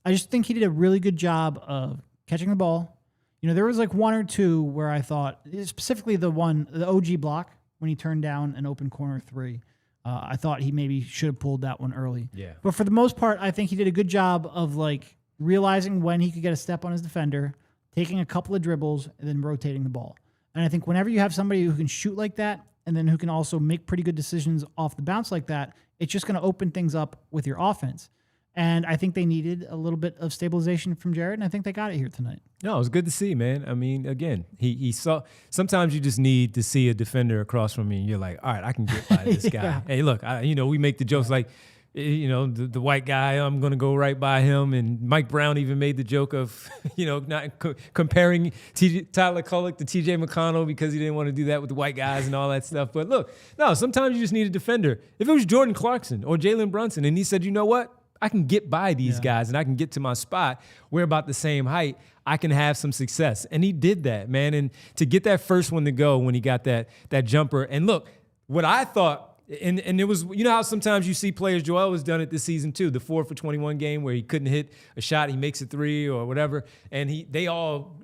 I just think he did a really good job of catching the ball. You know, there was like 1 or 2 where I thought, specifically the OG block, when he turned down an open corner 3. I thought he maybe should have pulled that one early. Yeah. But for the most part, I think he did a good job of like realizing when he could get a step on his defender, taking a couple of dribbles, and then rotating the ball. And I think whenever you have somebody who can shoot like that, and then who can also make pretty good decisions off the bounce like that, it's just going to open things up with your offense. And I think they needed a little bit of stabilization from Jared, and I think they got it here tonight. No, it was good to see, man. I mean, again, he saw. Sometimes you just need to see a defender across from you, and you're like, all right, I can get by this guy. Yeah. Hey, look, we make the jokes like, the white guy, I'm going to go right by him. And Mike Brown even made the joke of, not comparing Tyler Kolek to TJ McConnell because he didn't want to do that with the white guys and all that stuff. But look, no, sometimes you just need a defender. If it was Jordan Clarkson or Jalen Brunson and he said, you know what? I can get by these guys and I can get to my spot. We're about the same height. I can have some success. And he did that, man. And to get that first one to go when he got that jumper. And look, what I thought, and it was, you know how sometimes you see players, Joel has done it this season too, the 4 for 21 game where he couldn't hit a shot, he makes a 3 or whatever, and they all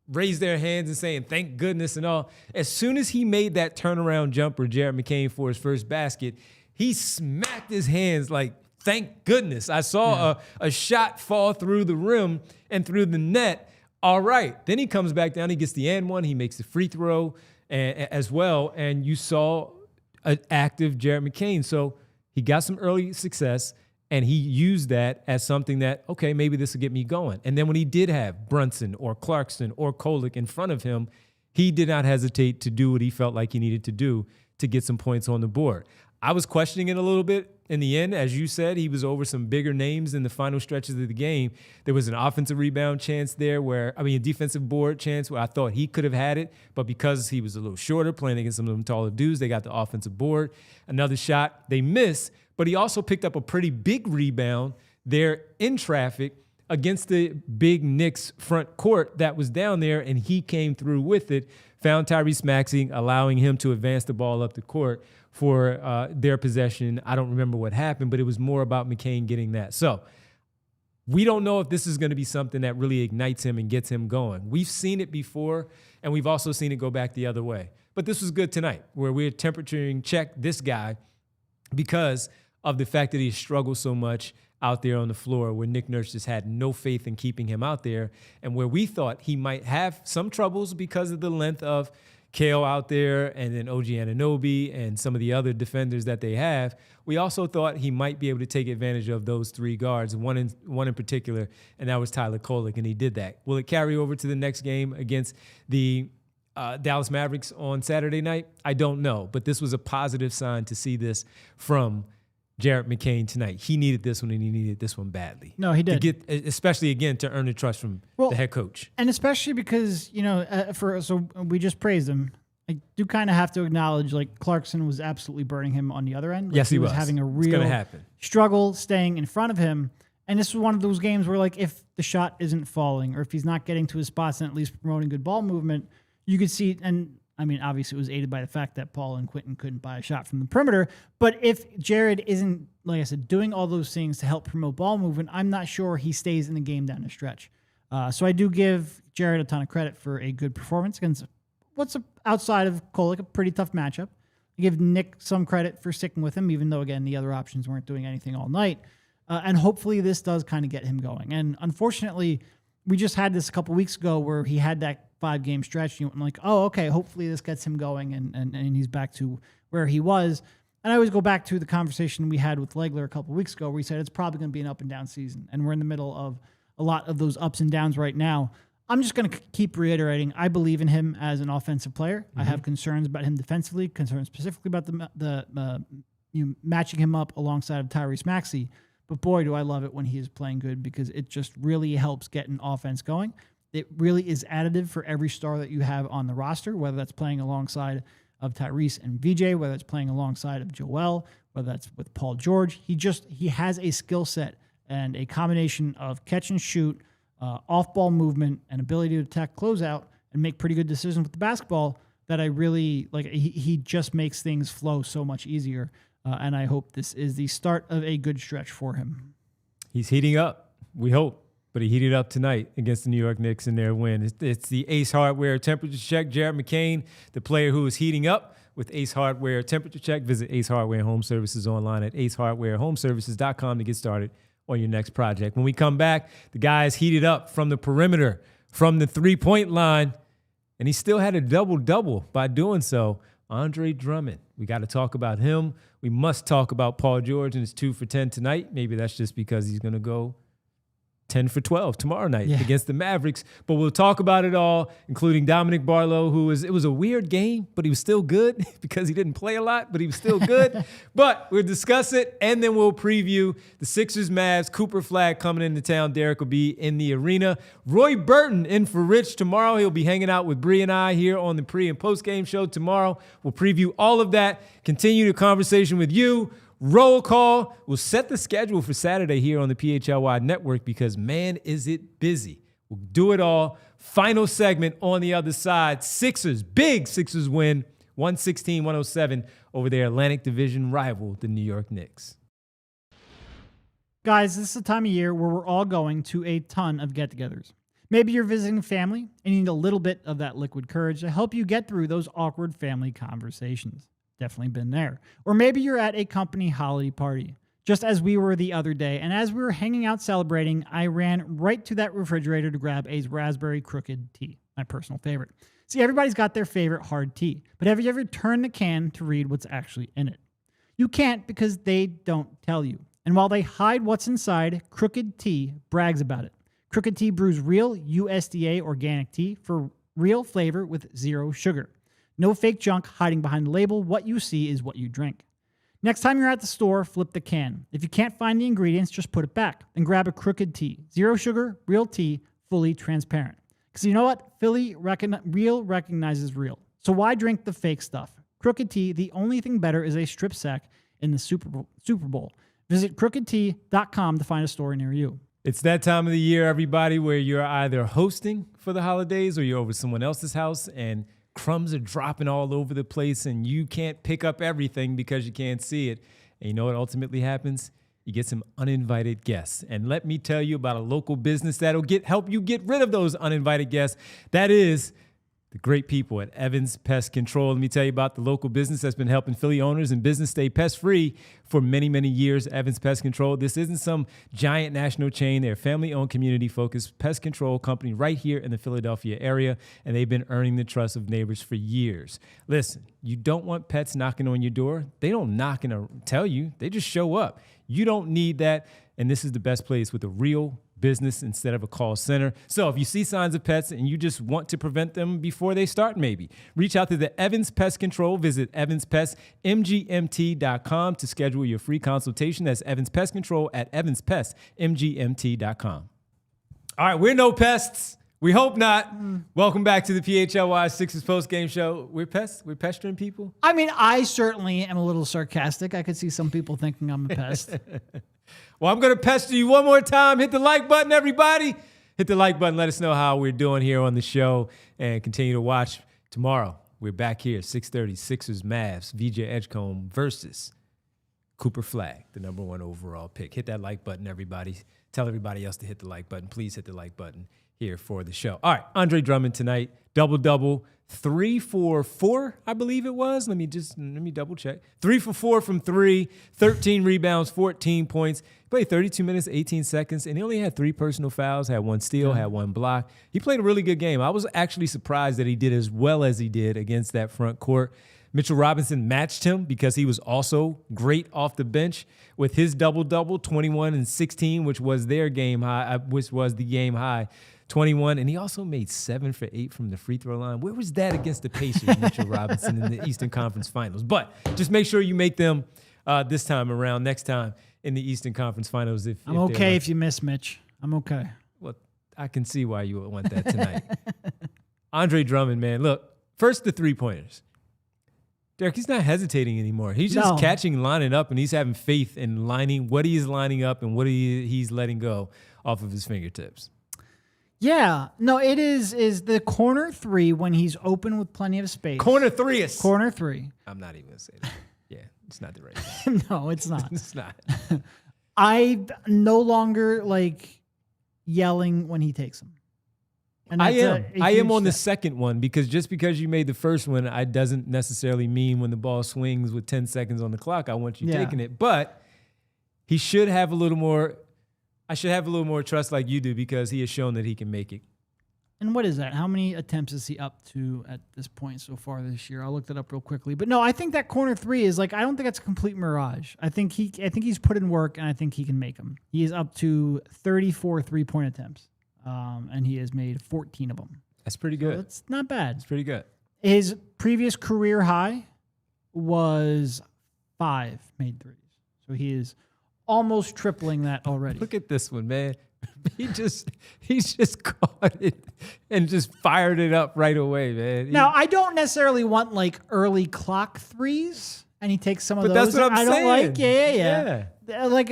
raise their hands and saying, thank goodness and all. As soon as he made that turnaround jumper, Jared McCain, for his first basket, he smacked his hands like, thank goodness. I saw a shot fall through the rim and through the net. All right. Then he comes back down. He gets the and one. He makes the free throw as well. And you saw an active Jared McCain. So he got some early success, and he used that as something that, okay, maybe this will get me going. And then when he did have Brunson or Clarkson or Kolek in front of him, he did not hesitate to do what he felt like he needed to do to get some points on the board. I was questioning it a little bit. In the end, as you said, he was over some bigger names in the final stretches of the game. There was an offensive rebound chance there a defensive board chance where I thought he could have had it, but because he was a little shorter, playing against some of them taller dudes, they got the offensive board. Another shot they missed, but he also picked up a pretty big rebound there in traffic against the big Knicks front court that was down there, and he came through with it, found Tyrese Maxey, allowing him to advance the ball up the court for their possession. I don't remember what happened, but it was more about McCain getting that. So we don't know if this is going to be something that really ignites him and gets him going. We've seen it before, and we've also seen it go back the other way. But this was good tonight, where we're temperaturing check this guy because of the fact that he struggled so much out there on the floor, where Nick Nurse just had no faith in keeping him out there, and where we thought he might have some troubles because of the length of Kale out there and then OG Anunoby and some of the other defenders that they have. We also thought he might be able to take advantage of those 3 guards, one in particular, and that was Tyler Kolek, and he did that. Will it carry over to the next game against the Dallas Mavericks on Saturday night? I don't know, but this was a positive sign to see this from Jared McCain tonight. He needed this one, and he needed this one badly. No, he did. Especially, again, to earn the trust from the head coach. And especially because, so we just praised him. I do kind of have to acknowledge, like, Clarkson was absolutely burning him on the other end. Like, yes, he was having a real struggle staying in front of him. And this was one of those games where, like, if the shot isn't falling or if he's not getting to his spots and at least promoting good ball movement, you could see, and I mean, obviously it was aided by the fact that Paul and Quentin couldn't buy a shot from the perimeter. But if Jared isn't, like I said, doing all those things to help promote ball movement, I'm not sure he stays in the game down the stretch. So I do give Jared a ton of credit for a good performance against outside of Kolek, a pretty tough matchup. I give Nick some credit for sticking with him, even though, again, the other options weren't doing anything all night. And hopefully this does kind of get him going. And unfortunately, we just had this a couple weeks ago where he had that 5-game stretch. And I'm like, oh, okay, hopefully this gets him going and he's back to where he was. And I always go back to the conversation we had with Legler a couple weeks ago where he said it's probably going to be an up and down season. And we're in the middle of a lot of those ups and downs right now. I'm just going to keep reiterating, I believe in him as an offensive player. Mm-hmm. I have concerns about him defensively, concerns specifically about the matching him up alongside of Tyrese Maxey. But boy, do I love it when he is playing good, because it just really helps get an offense going. It really is additive for every star that you have on the roster, whether that's playing alongside of Tyrese and VJ, whether it's playing alongside of Joel, whether that's with Paul George. He has a skill set and a combination of catch and shoot, off-ball movement, and ability to attack closeout and make pretty good decisions with the basketball that I really like. He just makes things flow so much easier. And I hope this is the start of a good stretch for him. He's heating up, we hope. But he heated up tonight against the New York Knicks in their win. It's the Ace Hardware Temperature Check. Jared McCain, the player who is heating up with Ace Hardware Temperature Check. Visit Ace Hardware Home Services online at acehardwarehomeservices.com to get started on your next project. When we come back, the guy is heated up from the perimeter, from the three-point line, and he still had a double-double by doing so. Andre Drummond. We got to talk about him. We must talk about Paul George and his 2 for 10 tonight. Maybe that's just because he's going to go 10 for 12 tomorrow night against the Mavericks. But we'll talk about it all, including Dominick Barlow, it was a weird game, but he was still good because he didn't play a lot, but he was still good. But we'll discuss it, and then we'll preview the Sixers, Mavs, Cooper Flag coming into town. Derek will be in the arena. Roy Burton in for Rich tomorrow. He'll be hanging out with Bree and I here on the pre- and post-game show tomorrow. We'll preview all of that, continue the conversation with you. Roll call. We'll set the schedule for Saturday here on the PHLY network because, man, is it busy. We'll do it all. Final segment on the other side. Sixers, big Sixers win, 116-107 over their Atlantic Division rival, the New York Knicks. Guys, this is a time of year where we're all going to a ton of get-togethers. Maybe you're visiting family and you need a little bit of that liquid courage to help you get through those awkward family conversations. Definitely been there. Or maybe you're at a company holiday party, just as we were the other day. And as we were hanging out celebrating, I ran right to that refrigerator to grab a raspberry crooked tea, my personal favorite. See, everybody's got their favorite hard tea, but have you ever turned the can to read what's actually in it? You can't because they don't tell you. And while they hide what's inside, Crooked Tea brags about it. Crooked Tea brews real USDA organic tea for real flavor with zero sugar. No fake junk hiding behind the label. What you see is what you drink. Next time you're at the store, flip the can. If you can't find the ingredients, just put it back. Then grab a Crooked Tea. Zero sugar, real tea, fully transparent. Because you know what? Real recognizes real. So why drink the fake stuff? Crooked Tea, the only thing better is a strip sack in the Super Bowl. Visit crookedtea.com to find a store near you. It's that time of the year, everybody, where you're either hosting for the holidays or you're over someone else's house and crumbs are dropping all over the place and you can't pick up everything because you can't see it. And you know what ultimately happens? You get some uninvited guests. And let me tell you about a local business that'll help you get rid of those uninvited guests. That is the great people at Evans Pest Control. Let me tell you about the local business that's been helping Philly owners and business stay pest-free for many, many years. Evans Pest Control. This isn't some giant national chain. They're a family-owned, community-focused pest control company right here in the Philadelphia area, and they've been earning the trust of neighbors for years. Listen, you don't want pets knocking on your door. They don't knock and tell you. They just show up. You don't need that, and this is the best place with a real business instead of a call center. So if you see signs of pets and you just want to prevent them before they start, maybe reach out to the Evans Pest Control. Visit evanspestmgmt.com to schedule your free consultation. That's Evans Pest Control at evanspestmgmt.com. All right, we're no pests. We hope not. Welcome back to the PHLY Sixers post-game show. We're pests? We're pestering people? I mean, I certainly am a little sarcastic. I could see some people thinking I'm a pest. Well, I'm going to pester you one more time. Hit the like button, everybody. Hit the like button. Let us know how we're doing here on the show and continue to watch tomorrow. We're back here, 6:30, Sixers, Mavs, VJ Edgecombe versus Cooper Flag, the number 1 overall pick. Hit that like button, everybody. Tell everybody else to hit the like button. Please hit the like button here for the show. All right, Andre Drummond tonight, double-double, 3 for 4, I believe it was. Let me double check. 3 for 4 from 3, 13 rebounds, 14 points. He played 32 minutes, 18 seconds, and he only had 3 personal fouls, had 1 steal, had 1 block. He played a really good game. I was actually surprised that he did as well as he did against that front court. Mitchell Robinson matched him because he was also great off the bench with his double-double, 21 and 16, which was their game high, which was the game high. 21, and he also made 7 for 8 from the free throw line. Where was that against the Pacers, Mitchell Robinson, in the Eastern Conference Finals? But just make sure you make them this time around, next time in the Eastern Conference Finals. I'm okay if you miss Mitch. I'm okay. Well, I can see why you would want that tonight. Andre Drummond, man, look, first the three-pointers. Derek, he's not hesitating anymore. He's just catching, lining up, and he's having faith in what he's lining up and what he's letting go off of his fingertips. Yeah. No, it is the corner three when he's open with plenty of space. Corner three. I'm not even going to say that. Yeah, it's not the right thing. No, it's not. It's not. I no longer like yelling when he takes them. And I am on the second one because just because you made the first one, it doesn't necessarily mean when the ball swings with 10 seconds on the clock, I want you taking it. But he should have a little more. I should have a little more trust like you do because he has shown that he can make it. And what is that? How many attempts is he up to at this point so far this year? I'll look that up real quickly. But no, I think that corner three is like, I don't think that's a complete mirage. I think he's put in work and I think he can make them. He is up to 34 3-point attempts. And he has made 14 of them. That's pretty good. So that's not bad. It's pretty good. His previous career high was 5 made threes. So he is almost tripling that already. Look at this one, man. He's just caught it and just fired it up right away, man. Now, I don't necessarily want like early clock threes, and he takes some of those. But that's what I'm saying. I don't like. Yeah. Like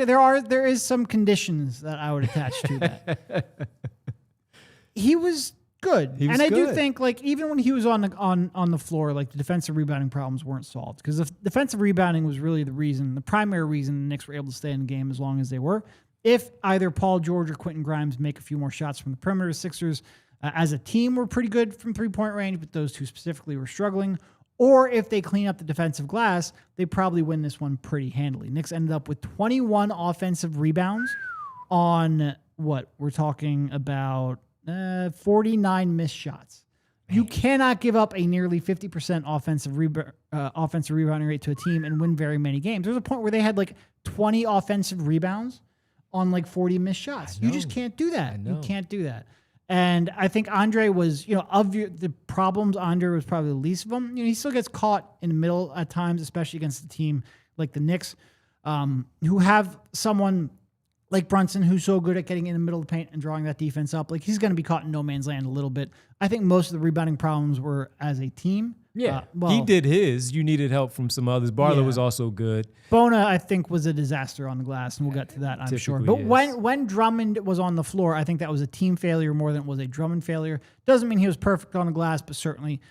there is some conditions that I would attach to that. He was good. I do think like even when he was on the floor, like the defensive rebounding problems weren't solved because the defensive rebounding was really the primary reason the Knicks were able to stay in the game as long as they were. If either Paul George or Quentin Grimes make a few more shots from the perimeter, Sixers as a team were pretty good from 3-point range, but those two specifically were struggling. Or if they clean up the defensive glass, they probably win this one pretty handily. Knicks ended up with 21 offensive rebounds on what we're talking about 49 missed shots. You cannot give up a nearly 50% offensive rebounding rate to a team and win very many games. There's a point where they had like 20 offensive rebounds on like 40 missed shots. You just can't do that. You can't do that. And I think Andre was, of the problems, Andre was probably the least of them. He still gets caught in the middle at times, especially against a team like the Knicks, who have someone like Brunson who's so good at getting in the middle of the paint and drawing that defense up. Like he's going to be caught in no man's land a little bit. I think most of the rebounding problems were as a team. Yeah, he did his. You needed help from some others. Barlow was also good. Bona, I think, was a disaster on the glass, and we'll get to that, I'm sure. But when Drummond was on the floor, I think that was a team failure more than it was a Drummond failure. Doesn't mean he was perfect on the glass, but certainly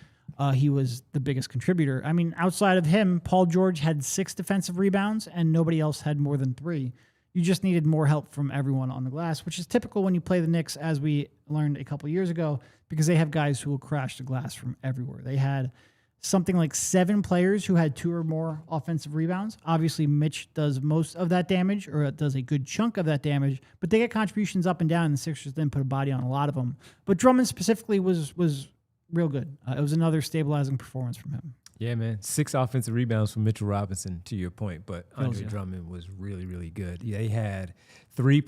he was the biggest contributor. I mean, outside of him, Paul George had 6 defensive rebounds, and nobody else had more than 3. You just needed more help from everyone on the glass, which is typical when you play the Knicks, as we learned a couple years ago, because they have guys who will crash the glass from everywhere. They had something like 7 players who had 2 or more offensive rebounds. Obviously, Mitch does most of that damage, or does a good chunk of that damage, but they get contributions up and down, and the Sixers didn't put a body on a lot of them. But Drummond specifically was real good. It was another stabilizing performance from him. Yeah, man. 6 offensive rebounds from Mitchell Robinson, to your point, but Andre Drummond was really, really good. Yeah, he had 4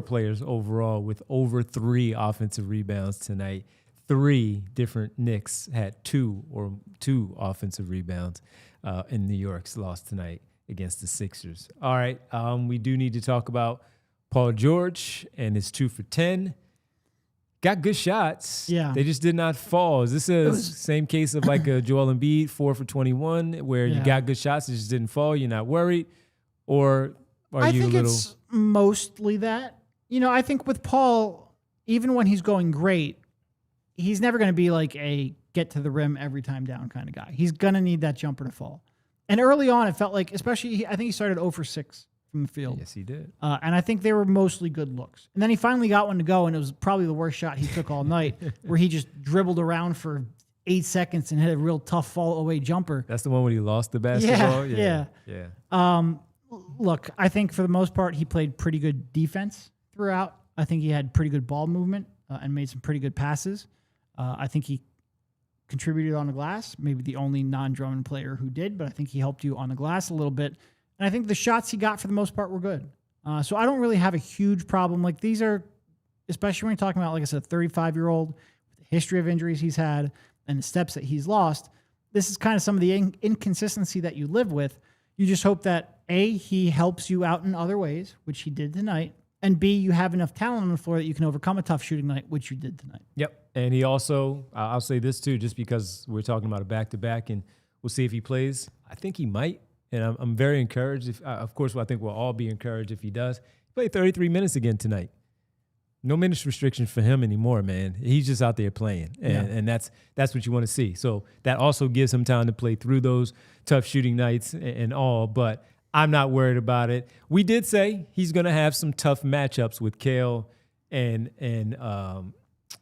players overall with over 3 offensive rebounds tonight. 3 different Knicks had 2 offensive rebounds in New York's loss tonight against the Sixers. All right, we do need to talk about Paul George and his 2 for 10. Got good shots. Yeah. They just did not fall. Is this the same case of like a Joel Embiid 4 for 21 where you got good shots, it just didn't fall? You're not worried? Or are you a little... I think it's mostly that. I think with Paul, even when he's going great, he's never going to be like a get to the rim every time down kind of guy. He's going to need that jumper to fall. And early on, it felt like, especially, I think he started 0 for 6 from the field. Yes, he did. And I think they were mostly good looks. And then he finally got one to go, and it was probably the worst shot he took all night, where he just dribbled around for 8 seconds and hit a real tough fall-away jumper. That's the one where he lost the basketball? Yeah. Look, I think for the most part, he played pretty good defense throughout. I think he had pretty good ball movement and made some pretty good passes. I think he contributed on the glass, maybe the only non-Drummond player who did, but I think he helped you on the glass a little bit. And I think the shots he got for the most part were good. So I don't really have a huge problem. Like these are, especially when you're talking about, like I said, a 35-year-old with the history of injuries he's had and the steps that he's lost, this is kind of some of the inconsistency that you live with. You just hope that A, he helps you out in other ways, which he did tonight, and B, you have enough talent on the floor that you can overcome a tough shooting night, which you did tonight. Yep. And he also, I'll say this too, just because we're talking about a back-to-back and we'll see if he plays. I think he might, and I'm very encouraged. If, of course, I think we'll all be encouraged if he does. He played 33 minutes again tonight. No minutes restriction for him anymore, man. He's just out there playing, and that's what you want to see. So that also gives him time to play through those tough shooting nights and all, but I'm not worried about it. We did say he's going to have some tough matchups with Kale and OG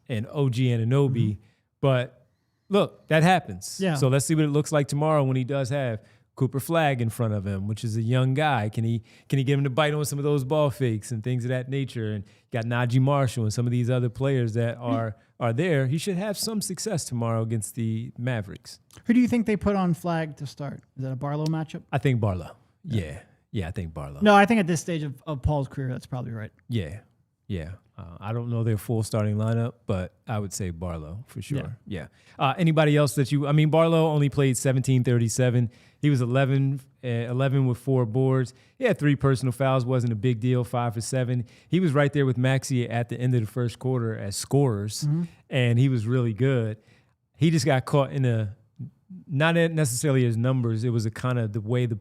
Anunoby, but look, that happens. Yeah. So let's see what it looks like tomorrow when he does have Cooper Flagg in front of him, which is a young guy. Can he get him to bite on some of those ball fakes and things of that nature? And got Najee Marshall and some of these other players that are there. He should have some success tomorrow against the Mavericks. Who do you think they put on Flagg to start? Is that a Barlow matchup? I think Barlow. Yeah, I think Barlow. No, I think at this stage of Paul's career, that's probably right. Yeah. I don't know their full starting lineup, but I would say Barlow for sure. Yeah. Anybody else that Barlow only played 17-37. He was 11 with 4 boards. He had 3 personal fouls, wasn't a big deal, 5 for 7. He was right there with Maxey at the end of the first quarter as scorers, and he was really good. He just got caught in not necessarily his numbers. It was a kind of the way the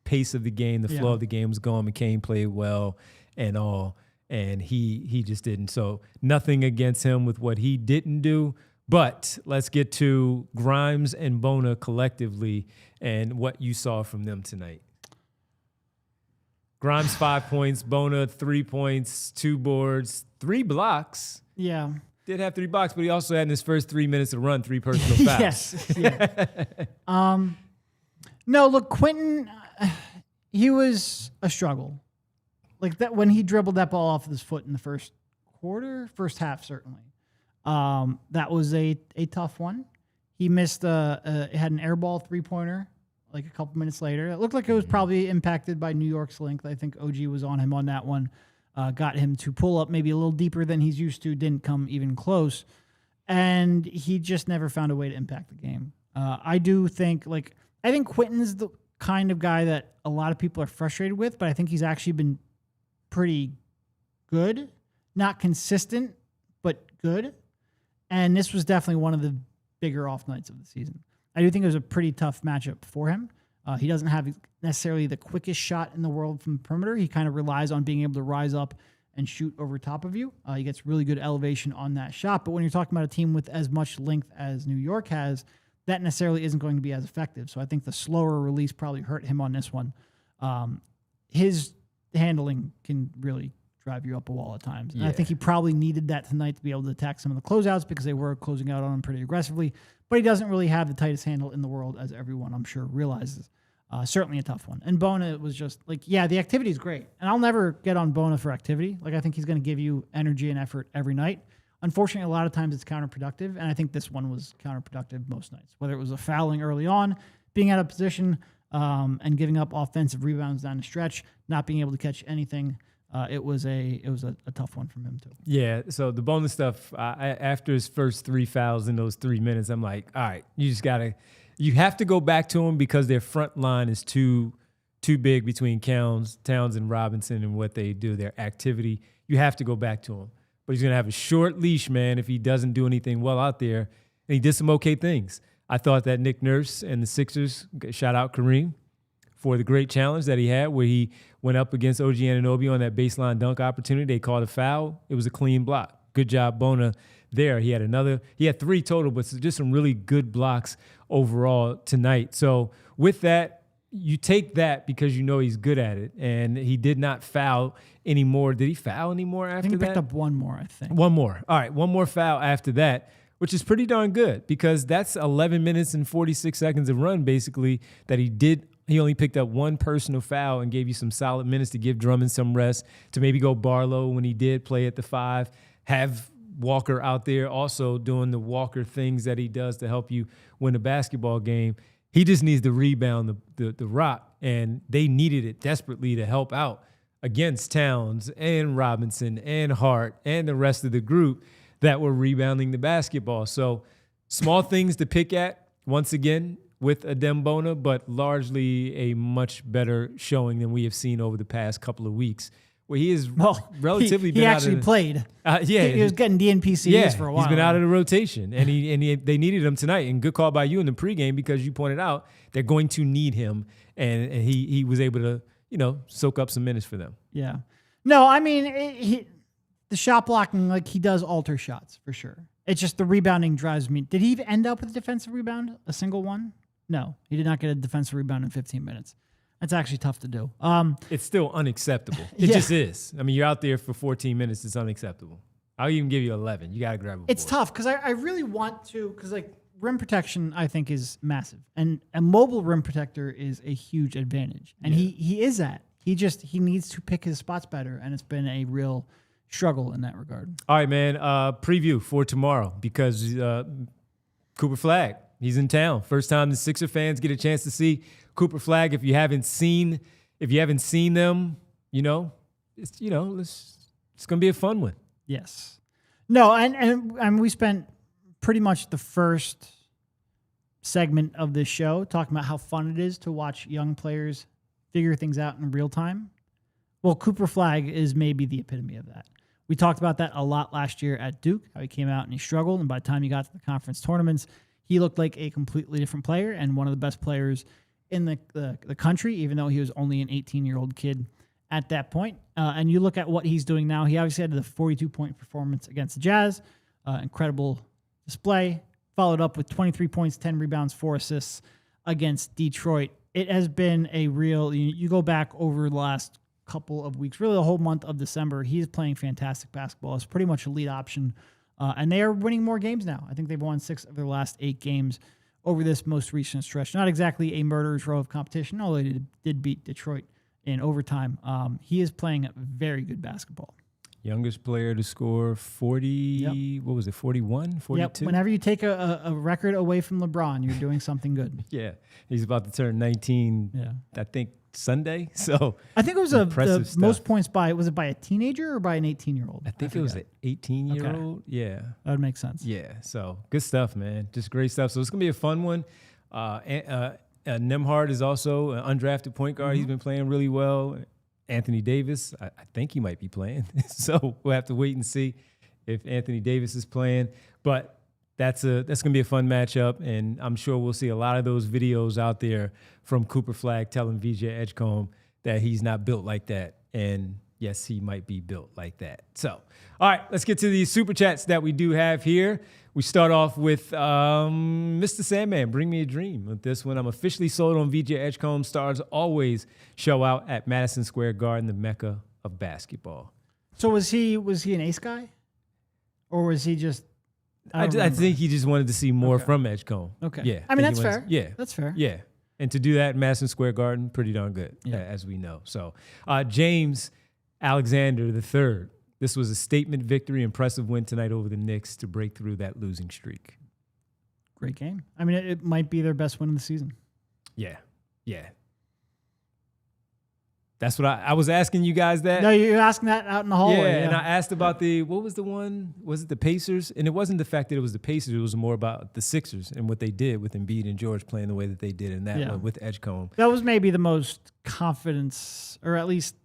pace of the game, the flow of the game was going. McCain played well and all, and he just didn't. So nothing against him with what he didn't do. But let's get to Grimes and Bona collectively and what you saw from them tonight. Grimes 5 points, Bona 3 points, 2 boards, 3 blocks. Yeah. Did have 3 blocks, but he also had in his first 3 minutes of run 3 personal fouls. Yes. Yeah. No, look, Quentin, he was a struggle. Like that when he dribbled that ball off of his foot in the first half, certainly. That was a tough one. He missed had an air ball 3-pointer like a couple minutes later. It looked like it was probably impacted by New York's length. I think OG was on him on that one. Got him to pull up maybe a little deeper than he's used to, didn't come even close. And he just never found a way to impact the game. I think Quentin's the kind of guy that a lot of people are frustrated with, but I think he's actually been pretty good. Not consistent, but good. And this was definitely one of the bigger off nights of the season. I do think it was a pretty tough matchup for him. He doesn't have necessarily the quickest shot in the world from the perimeter. He kind of relies on being able to rise up and shoot over top of you. He gets really good elevation on that shot. But when you're talking about a team with as much length as New York has, that necessarily isn't going to be as effective. So I think the slower release probably hurt him on this one. His handling can really drive you up a wall at times. And I think he probably needed that tonight to be able to attack some of the closeouts because they were closing out on him pretty aggressively. But he doesn't really have the tightest handle in the world, as everyone, I'm sure, realizes. Certainly a tough one. And Bona was just the activity is great. And I'll never get on Bona for activity. I think he's going to give you energy and effort every night. Unfortunately, a lot of times it's counterproductive. And I think this one was counterproductive most nights, whether it was a fouling early on, being out of position, and giving up offensive rebounds down the stretch, not being able to catch anything. It was a tough one from him too. Yeah. So the bonus stuff after his first 3 fouls in those 3 minutes, I'm like, all right, you have to go back to him because their front line is too big between Towns and Robinson and what they do, their activity. You have to go back to him, but he's gonna have a short leash, man, if he doesn't do anything well out there. And he did some okay things. I thought that Nick Nurse and the Sixers, shout out Kareem, for the great challenge that he had where he went up against OG Anunoby on that baseline dunk opportunity. They called a foul. It was a clean block. Good job, Bona, there. He had 3 total, but just some really good blocks overall tonight. So with that, you take that because you know he's good at it, and he did not foul anymore. Did he foul anymore after that? I think he picked up one more, I think. One more. All right, one more foul after that, which is pretty darn good because that's 11 minutes and 46 seconds of run, basically, that he did. He only picked up 1 personal foul and gave you some solid minutes to give Drummond some rest, to maybe go Barlow when he did play at the 5, have Walker out there also doing the Walker things that he does to help you win a basketball game. He just needs to rebound the rock, and they needed it desperately to help out against Towns and Robinson and Hart and the rest of the group that were rebounding the basketball. So small things to pick at. Once again, with Adembona, but largely a much better showing than we have seen over the past couple of weeks, where he is relatively he actually played. He was getting DNPCs for a while. He's been out of the rotation, and they needed him tonight. And good call by you in the pregame, because you pointed out they're going to need him, and he was able to soak up some minutes for them. Yeah. No, I mean the shot blocking, like, he does alter shots for sure. It's just the rebounding drives me. Did he end up with a defensive rebound? A single one? No, he did not get a defensive rebound in 15 minutes. That's actually tough to do. It's still unacceptable. It just is. I mean, you're out there for 14 minutes. It's unacceptable. I'll even give you 11. You got to grab a board. It's tough because I really want to, because like rim protection, I think, is massive. And a mobile rim protector is a huge advantage. And he is that. He needs to pick his spots better. And it's been a real struggle in that regard. All right, man. Preview for tomorrow, because Cooper Flagg, he's in town. First time the Sixer fans get a chance to see Cooper Flagg. If you haven't seen them, it's gonna be a fun one. Yes. No, and we spent pretty much the first segment of this show talking about how fun it is to watch young players figure things out in real time. Well, Cooper Flagg is maybe the epitome of that. We talked about that a lot last year at Duke, how he came out and he struggled, and by the time he got to the conference tournaments, he looked like a completely different player and one of the best players in the country, even though he was only an 18-year-old kid at that point. And you look at what he's doing now. He obviously had the 42-point performance against the Jazz. Incredible display. Followed up with 23 points, 10 rebounds, 4 assists against Detroit. It has been a real, you go back over the last couple of weeks, really the whole month of December, he's playing fantastic basketball. It's pretty much a lead option. And they are winning more games now. I think they've won 6 of their last 8 games over this most recent stretch. Not exactly a murderer's row of competition, although they did beat Detroit in overtime. He is playing very good basketball. Youngest player to score 40, What was it, 41, 42? Yep. Whenever you take a record away from LeBron, you're doing something good. Yeah. He's about to turn 19, I think, Sunday. So I think it was the most points was it by a teenager or by an 18-year-old? I think it was an 18-year-old. Okay. Yeah. That would make sense. Yeah. So good stuff, man. Just great stuff. So it's going to be a fun one. Nembhard is also an undrafted point guard. Mm-hmm. He's been playing really well. Anthony Davis, I think he might be playing. So we'll have to wait and see if Anthony Davis is playing. But that's going to be a fun matchup, and I'm sure we'll see a lot of those videos out there from Cooper Flagg telling VJ Edgecombe that he's not built like that. And yes, he might be built like that. So, all right, let's get to the Super Chats that we do have here. We start off with Mr. Sandman, Bring Me a Dream. With this one, I'm officially sold on VJ Edgecombe. Stars always show out at Madison Square Garden, the mecca of basketball. So was he an ace guy? Or was he just... I think he just wanted to see more from Edgecombe. Okay. Yeah. I mean, that's fair. Yeah. That's fair. Yeah. And to do that at Madison Square Garden, pretty darn good, as we know. So, James Alexander III. This was a statement victory, impressive win tonight over the Knicks to break through that losing streak. Great game. I mean, it might be their best win of the season. Yeah. Yeah. That's what I was asking you guys that. No, you're asking that out in the hallway. Yeah, and I asked about what was the one? Was it the Pacers? And it wasn't the fact that it was the Pacers. It was more about the Sixers and what they did with Embiid and George playing the way that they did in that one with Edgecombe. That was maybe the most confidence, or at least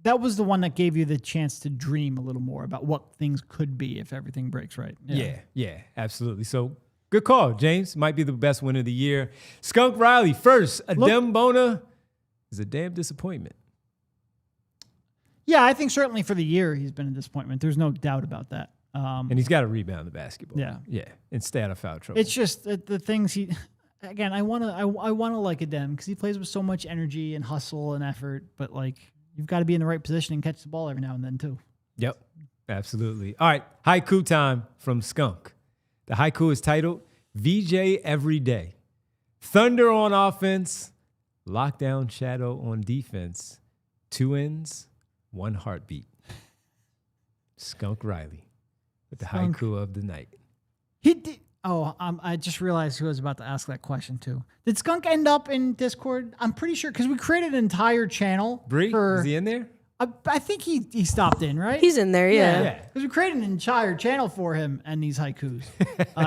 that was the one that gave you the chance to dream a little more about what things could be if everything breaks right. Yeah, absolutely. So good call, James. Might be the best win of the year. Skunk Riley first. Adembona is a damn disappointment. Yeah, I think certainly for the year he's been a disappointment. There's no doubt about that. And he's got to rebound the basketball. Yeah, and stay out of foul trouble. It's just the things he. Again, I want to like Adem because he plays with so much energy and hustle and effort. But like, you've got to be in the right position and catch the ball every now and then too. Yep, absolutely. All right, haiku time from Skunk. The haiku is titled VJ Every Day. Thunder on offense. Lockdown shadow on defense. 2 ends, 1 heartbeat. Skunk Riley with the haiku of the night. He did. Oh, I just realized who was about to ask that question too. Did Skunk end up in Discord? I'm pretty sure because we created an entire channel. Bree, is he in there? I think he stopped in, right? He's in there, yeah. Because we created an entire channel for him and these haikus.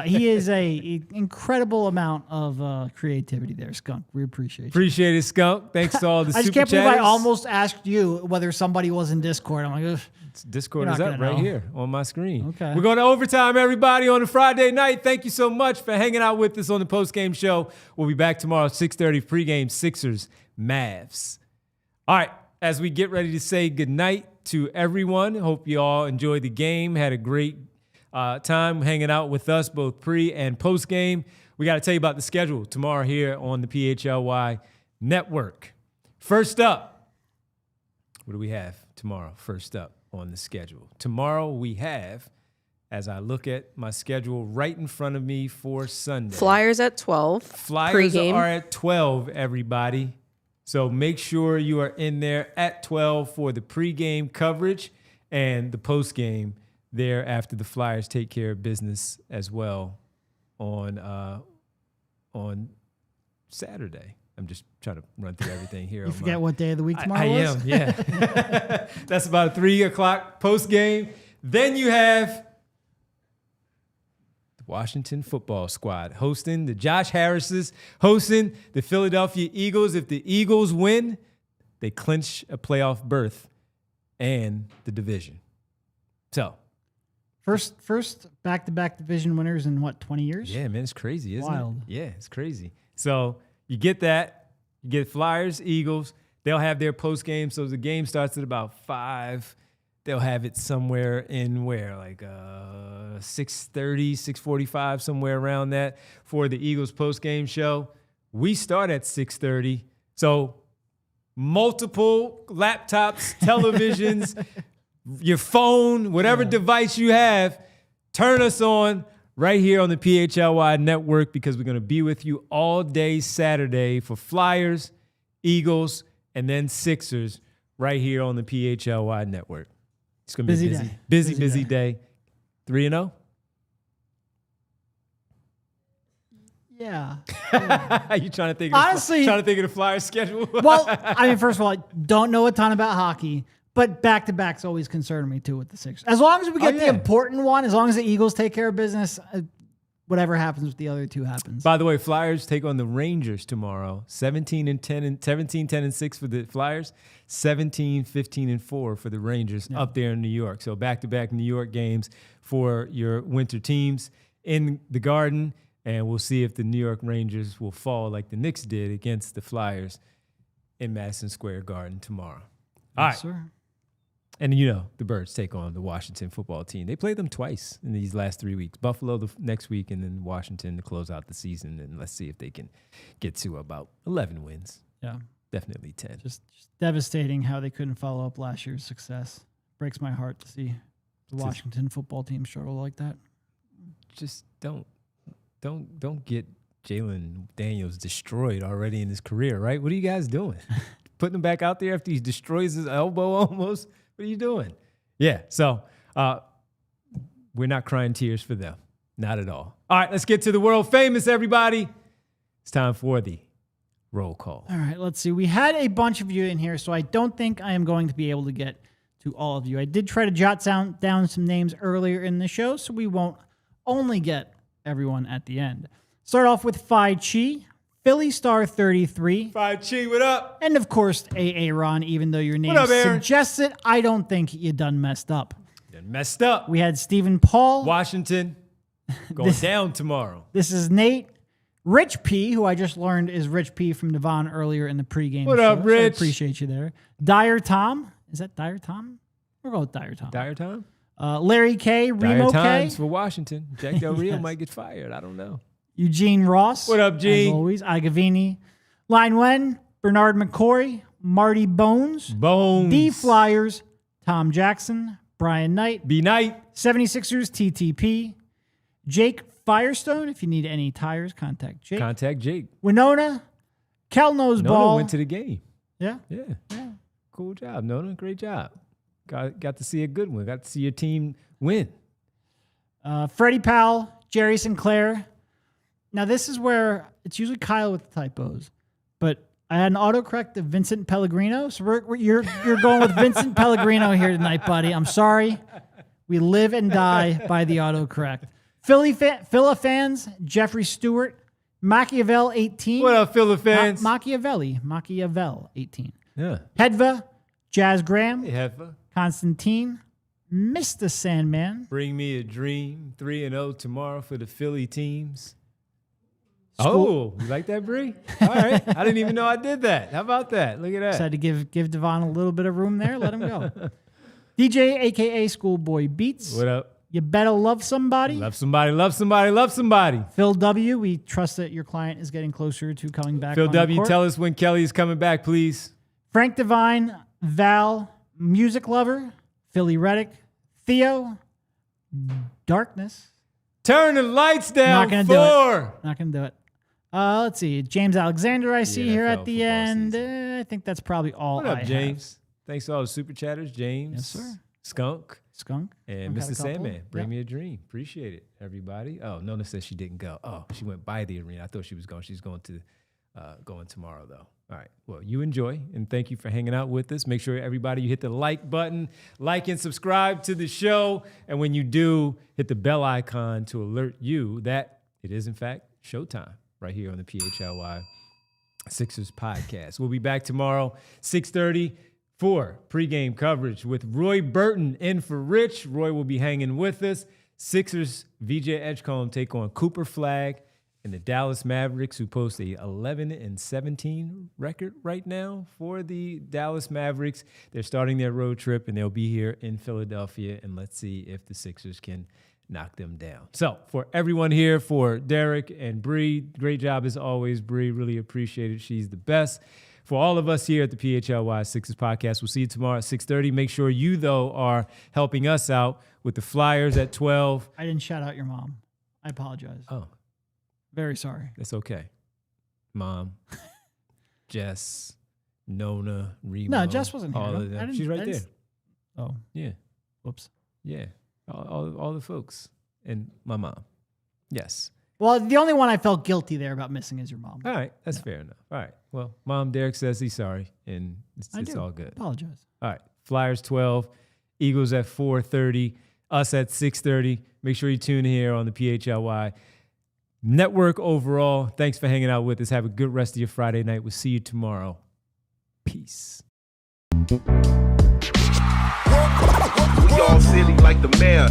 He is a incredible amount of creativity there, Skunk. We appreciate you. Appreciate it, Skunk. Thanks to all the super I just can't believe I chatters. almost asked you whether somebody was in Discord. I'm like, ugh. Discord You're is not up gonna right know. here on my screen. Okay. We're going to overtime, everybody, on a Friday night. Thank you so much for hanging out with us on the postgame show. We'll be back tomorrow, 6:30 pregame, Sixers, Mavs. All right, as we get ready to say goodnight to everyone, hope you all enjoyed the game, had a great time hanging out with us, both pre and post game. We got to tell you about the schedule tomorrow here on the PHLY network. First up, what do we have tomorrow? First up on the schedule. Tomorrow we have, as I look at my schedule right in front of me for Sunday. Flyers at 12. Flyers pregame. are at 12, everybody. So make sure you are in there at 12 for the pregame coverage and the postgame there after the Flyers take care of business as well on Saturday. I'm just trying to run through everything here. You forget what day of the week tomorrow I was? am, yeah. That's about a 3 o'clock postgame. Then you have Washington football squad hosting the Josh Harrises, hosting the Philadelphia Eagles. If the Eagles win, they clinch a playoff berth and the division. So, First back-to-back division winners in what, 20 years? yeah, man, it's crazy, isn't Wild. it? Yeah, it's crazy. So you get that. You get Flyers, Eagles. They'll have their post game. So the game starts at about 5. They'll have it somewhere in where, like 6:30, 6:45, somewhere around that for the Eagles post-game show. We start at 6:30. So multiple laptops, televisions, your phone, whatever device you have, turn us on right here on the PHLY network because we're going to be with you all day Saturday for Flyers, Eagles, and then Sixers right here on the PHLY network. It's going to be a busy day. 3-0? Yeah. Are you trying to think Honestly, of the Flyers schedule? Well, I mean, first of all, I don't know a ton about hockey, but back-to-backs always concern me, too, with the Sixers. As long as we get the important one, as long as the Eagles take care of business, whatever happens with the other two happens. By the way, Flyers take on the Rangers tomorrow. 17-10-6 for the Flyers, 17-15-4 for the Rangers up there in New York. So back-to-back New York games for your winter teams in the Garden, and we'll see if the New York Rangers will fall like the Knicks did against the Flyers in Madison Square Garden tomorrow. All right. Sir. And you know, the Birds take on the Washington football team. They played them twice in these last 3 weeks. Buffalo the next week and then Washington to close out the season. And let's see if they can get to about 11 wins. Yeah. Definitely 10. Just devastating how they couldn't follow up last year's success. Breaks my heart to see the Washington football team struggle like that. Just don't get Jalen Daniels destroyed already in his career, right? What are you guys doing? Putting him back out there after he destroys his elbow almost? What are you doing? Yeah, so we're not crying tears for them. Not at all. All right, let's get to the world famous, everybody. It's time for the roll call. All right, let's see. We had a bunch of you in here, so I don't think I am going to be able to get to all of you. I did try to jot down some names earlier in the show, so we won't only get everyone at the end. Start off with PHLY, Philly Star 33. PHLY, what up? And of course, Aaron, even though your name up, Aaron? suggests it, I don't think you done messed up. Done messed up. We had Stephen Paul. Washington going down tomorrow. This is Nate. Rich P, who I just learned is Rich P from Devon earlier in the pregame What show. up, Rich? So I appreciate you there. Dire Tom. Is that Dire Tom? We'll go with Dire Tom. Dire time? Larry K, Remo Dire K. times for Washington. Jack Del Rio might get fired. I don't know. Eugene Ross. What up, G? As always. Igavini. Line Wen. Bernard McCoy. Marty Bones. D Flyers. Tom Jackson. Brian Knight. B Knight. 76ers TTP. Jake Firestone. If you need any tires, contact Jake. Contact Jake. Winona. Kel Knows Ball. Nona went to the game. Yeah. Yeah. Cool job, Nona. Great job. Got to see a good one. Got to see your team win. Freddie Powell. Jerry Sinclair. Now, this is where it's usually Kyle with the typos, but I had an autocorrect of Vincent Pellegrino. So you're going with Vincent Pellegrino here tonight, buddy. I'm sorry. We live and die by the autocorrect. Philly fans, Jeffrey Stewart, Machiavel 18. What up, Philly fans? Machiavel 18. Yeah. Hedva, Jazz Graham, Hey, Heffa. Constantine, Mr. Sandman. Bring me a dream. 3-0 tomorrow for the Philly teams. School. Oh, you like that, Bree? All right. I didn't even know I did that. How about that? Look at that. Decided to give Devon a little bit of room there. Let him go. DJ, a.k.a. Schoolboy Beats. What up? You better love somebody. Love somebody, love somebody, love somebody. Phil W., we trust that your client is getting closer to coming back. Phil on the W., court. tell us when Kelly is coming back, please. Frank Devine, Val, Music Lover, Philly Reddick, Theo, Darkness. Turn the lights down. Not gonna do it. Not going to do it. Let's see. James Alexander, I see here at the end. I think that's probably all What up, I have. James? Thanks to all the super chatters. James. Yes, sir. Skunk. Skunk And had a Mr. couple. Sandman. Bring Yep. me a dream. Appreciate it, everybody. Oh, Nona says she didn't go. Oh, she went by the arena. I thought she was going. She's going to going tomorrow, though. All right. Well, you enjoy, and thank you for hanging out with us. Make sure, everybody, you hit the like button, like and subscribe to the show. And when you do, hit the bell icon to alert you that it is, in fact, showtime right here on the PHLY Sixers podcast. We'll be back tomorrow, 6:30, for pregame coverage with Roy Burton in for Rich. Roy will be hanging with us. Sixers, VJ Edgecombe take on Cooper Flag and the Dallas Mavericks, who post a 11-17 record right now for the Dallas Mavericks. They're starting their road trip, and they'll be here in Philadelphia, and let's see if the Sixers can knock them down. So for everyone here, for Derek and Bree, great job as always, Bree. Really appreciate it. She's the best. For all of us here at the PHLY Sixers podcast, we'll see you tomorrow at 6:30. Make sure you, though, are helping us out with the Flyers at 12. I didn't shout out your mom. I apologize. Oh, Very sorry. that's okay. Mom, Jess, Nona, Remo. No, Jess wasn't here. All I of them. didn't- She's I right didn't there. Oh, Yeah, whoops. yeah. All the folks and my mom. Yes. Well, the only one I felt guilty there about missing is your mom. All right. That's fair enough. All right. Well, Mom, Derek says he's sorry, and it's all good. Apologize. All right. Flyers 12, Eagles at 4:30, us at 6:30. Make sure you tune in here on the PHLY Network overall. Thanks for hanging out with us. Have a good rest of your Friday night. We'll see you tomorrow. Peace. We all silly like the mayor.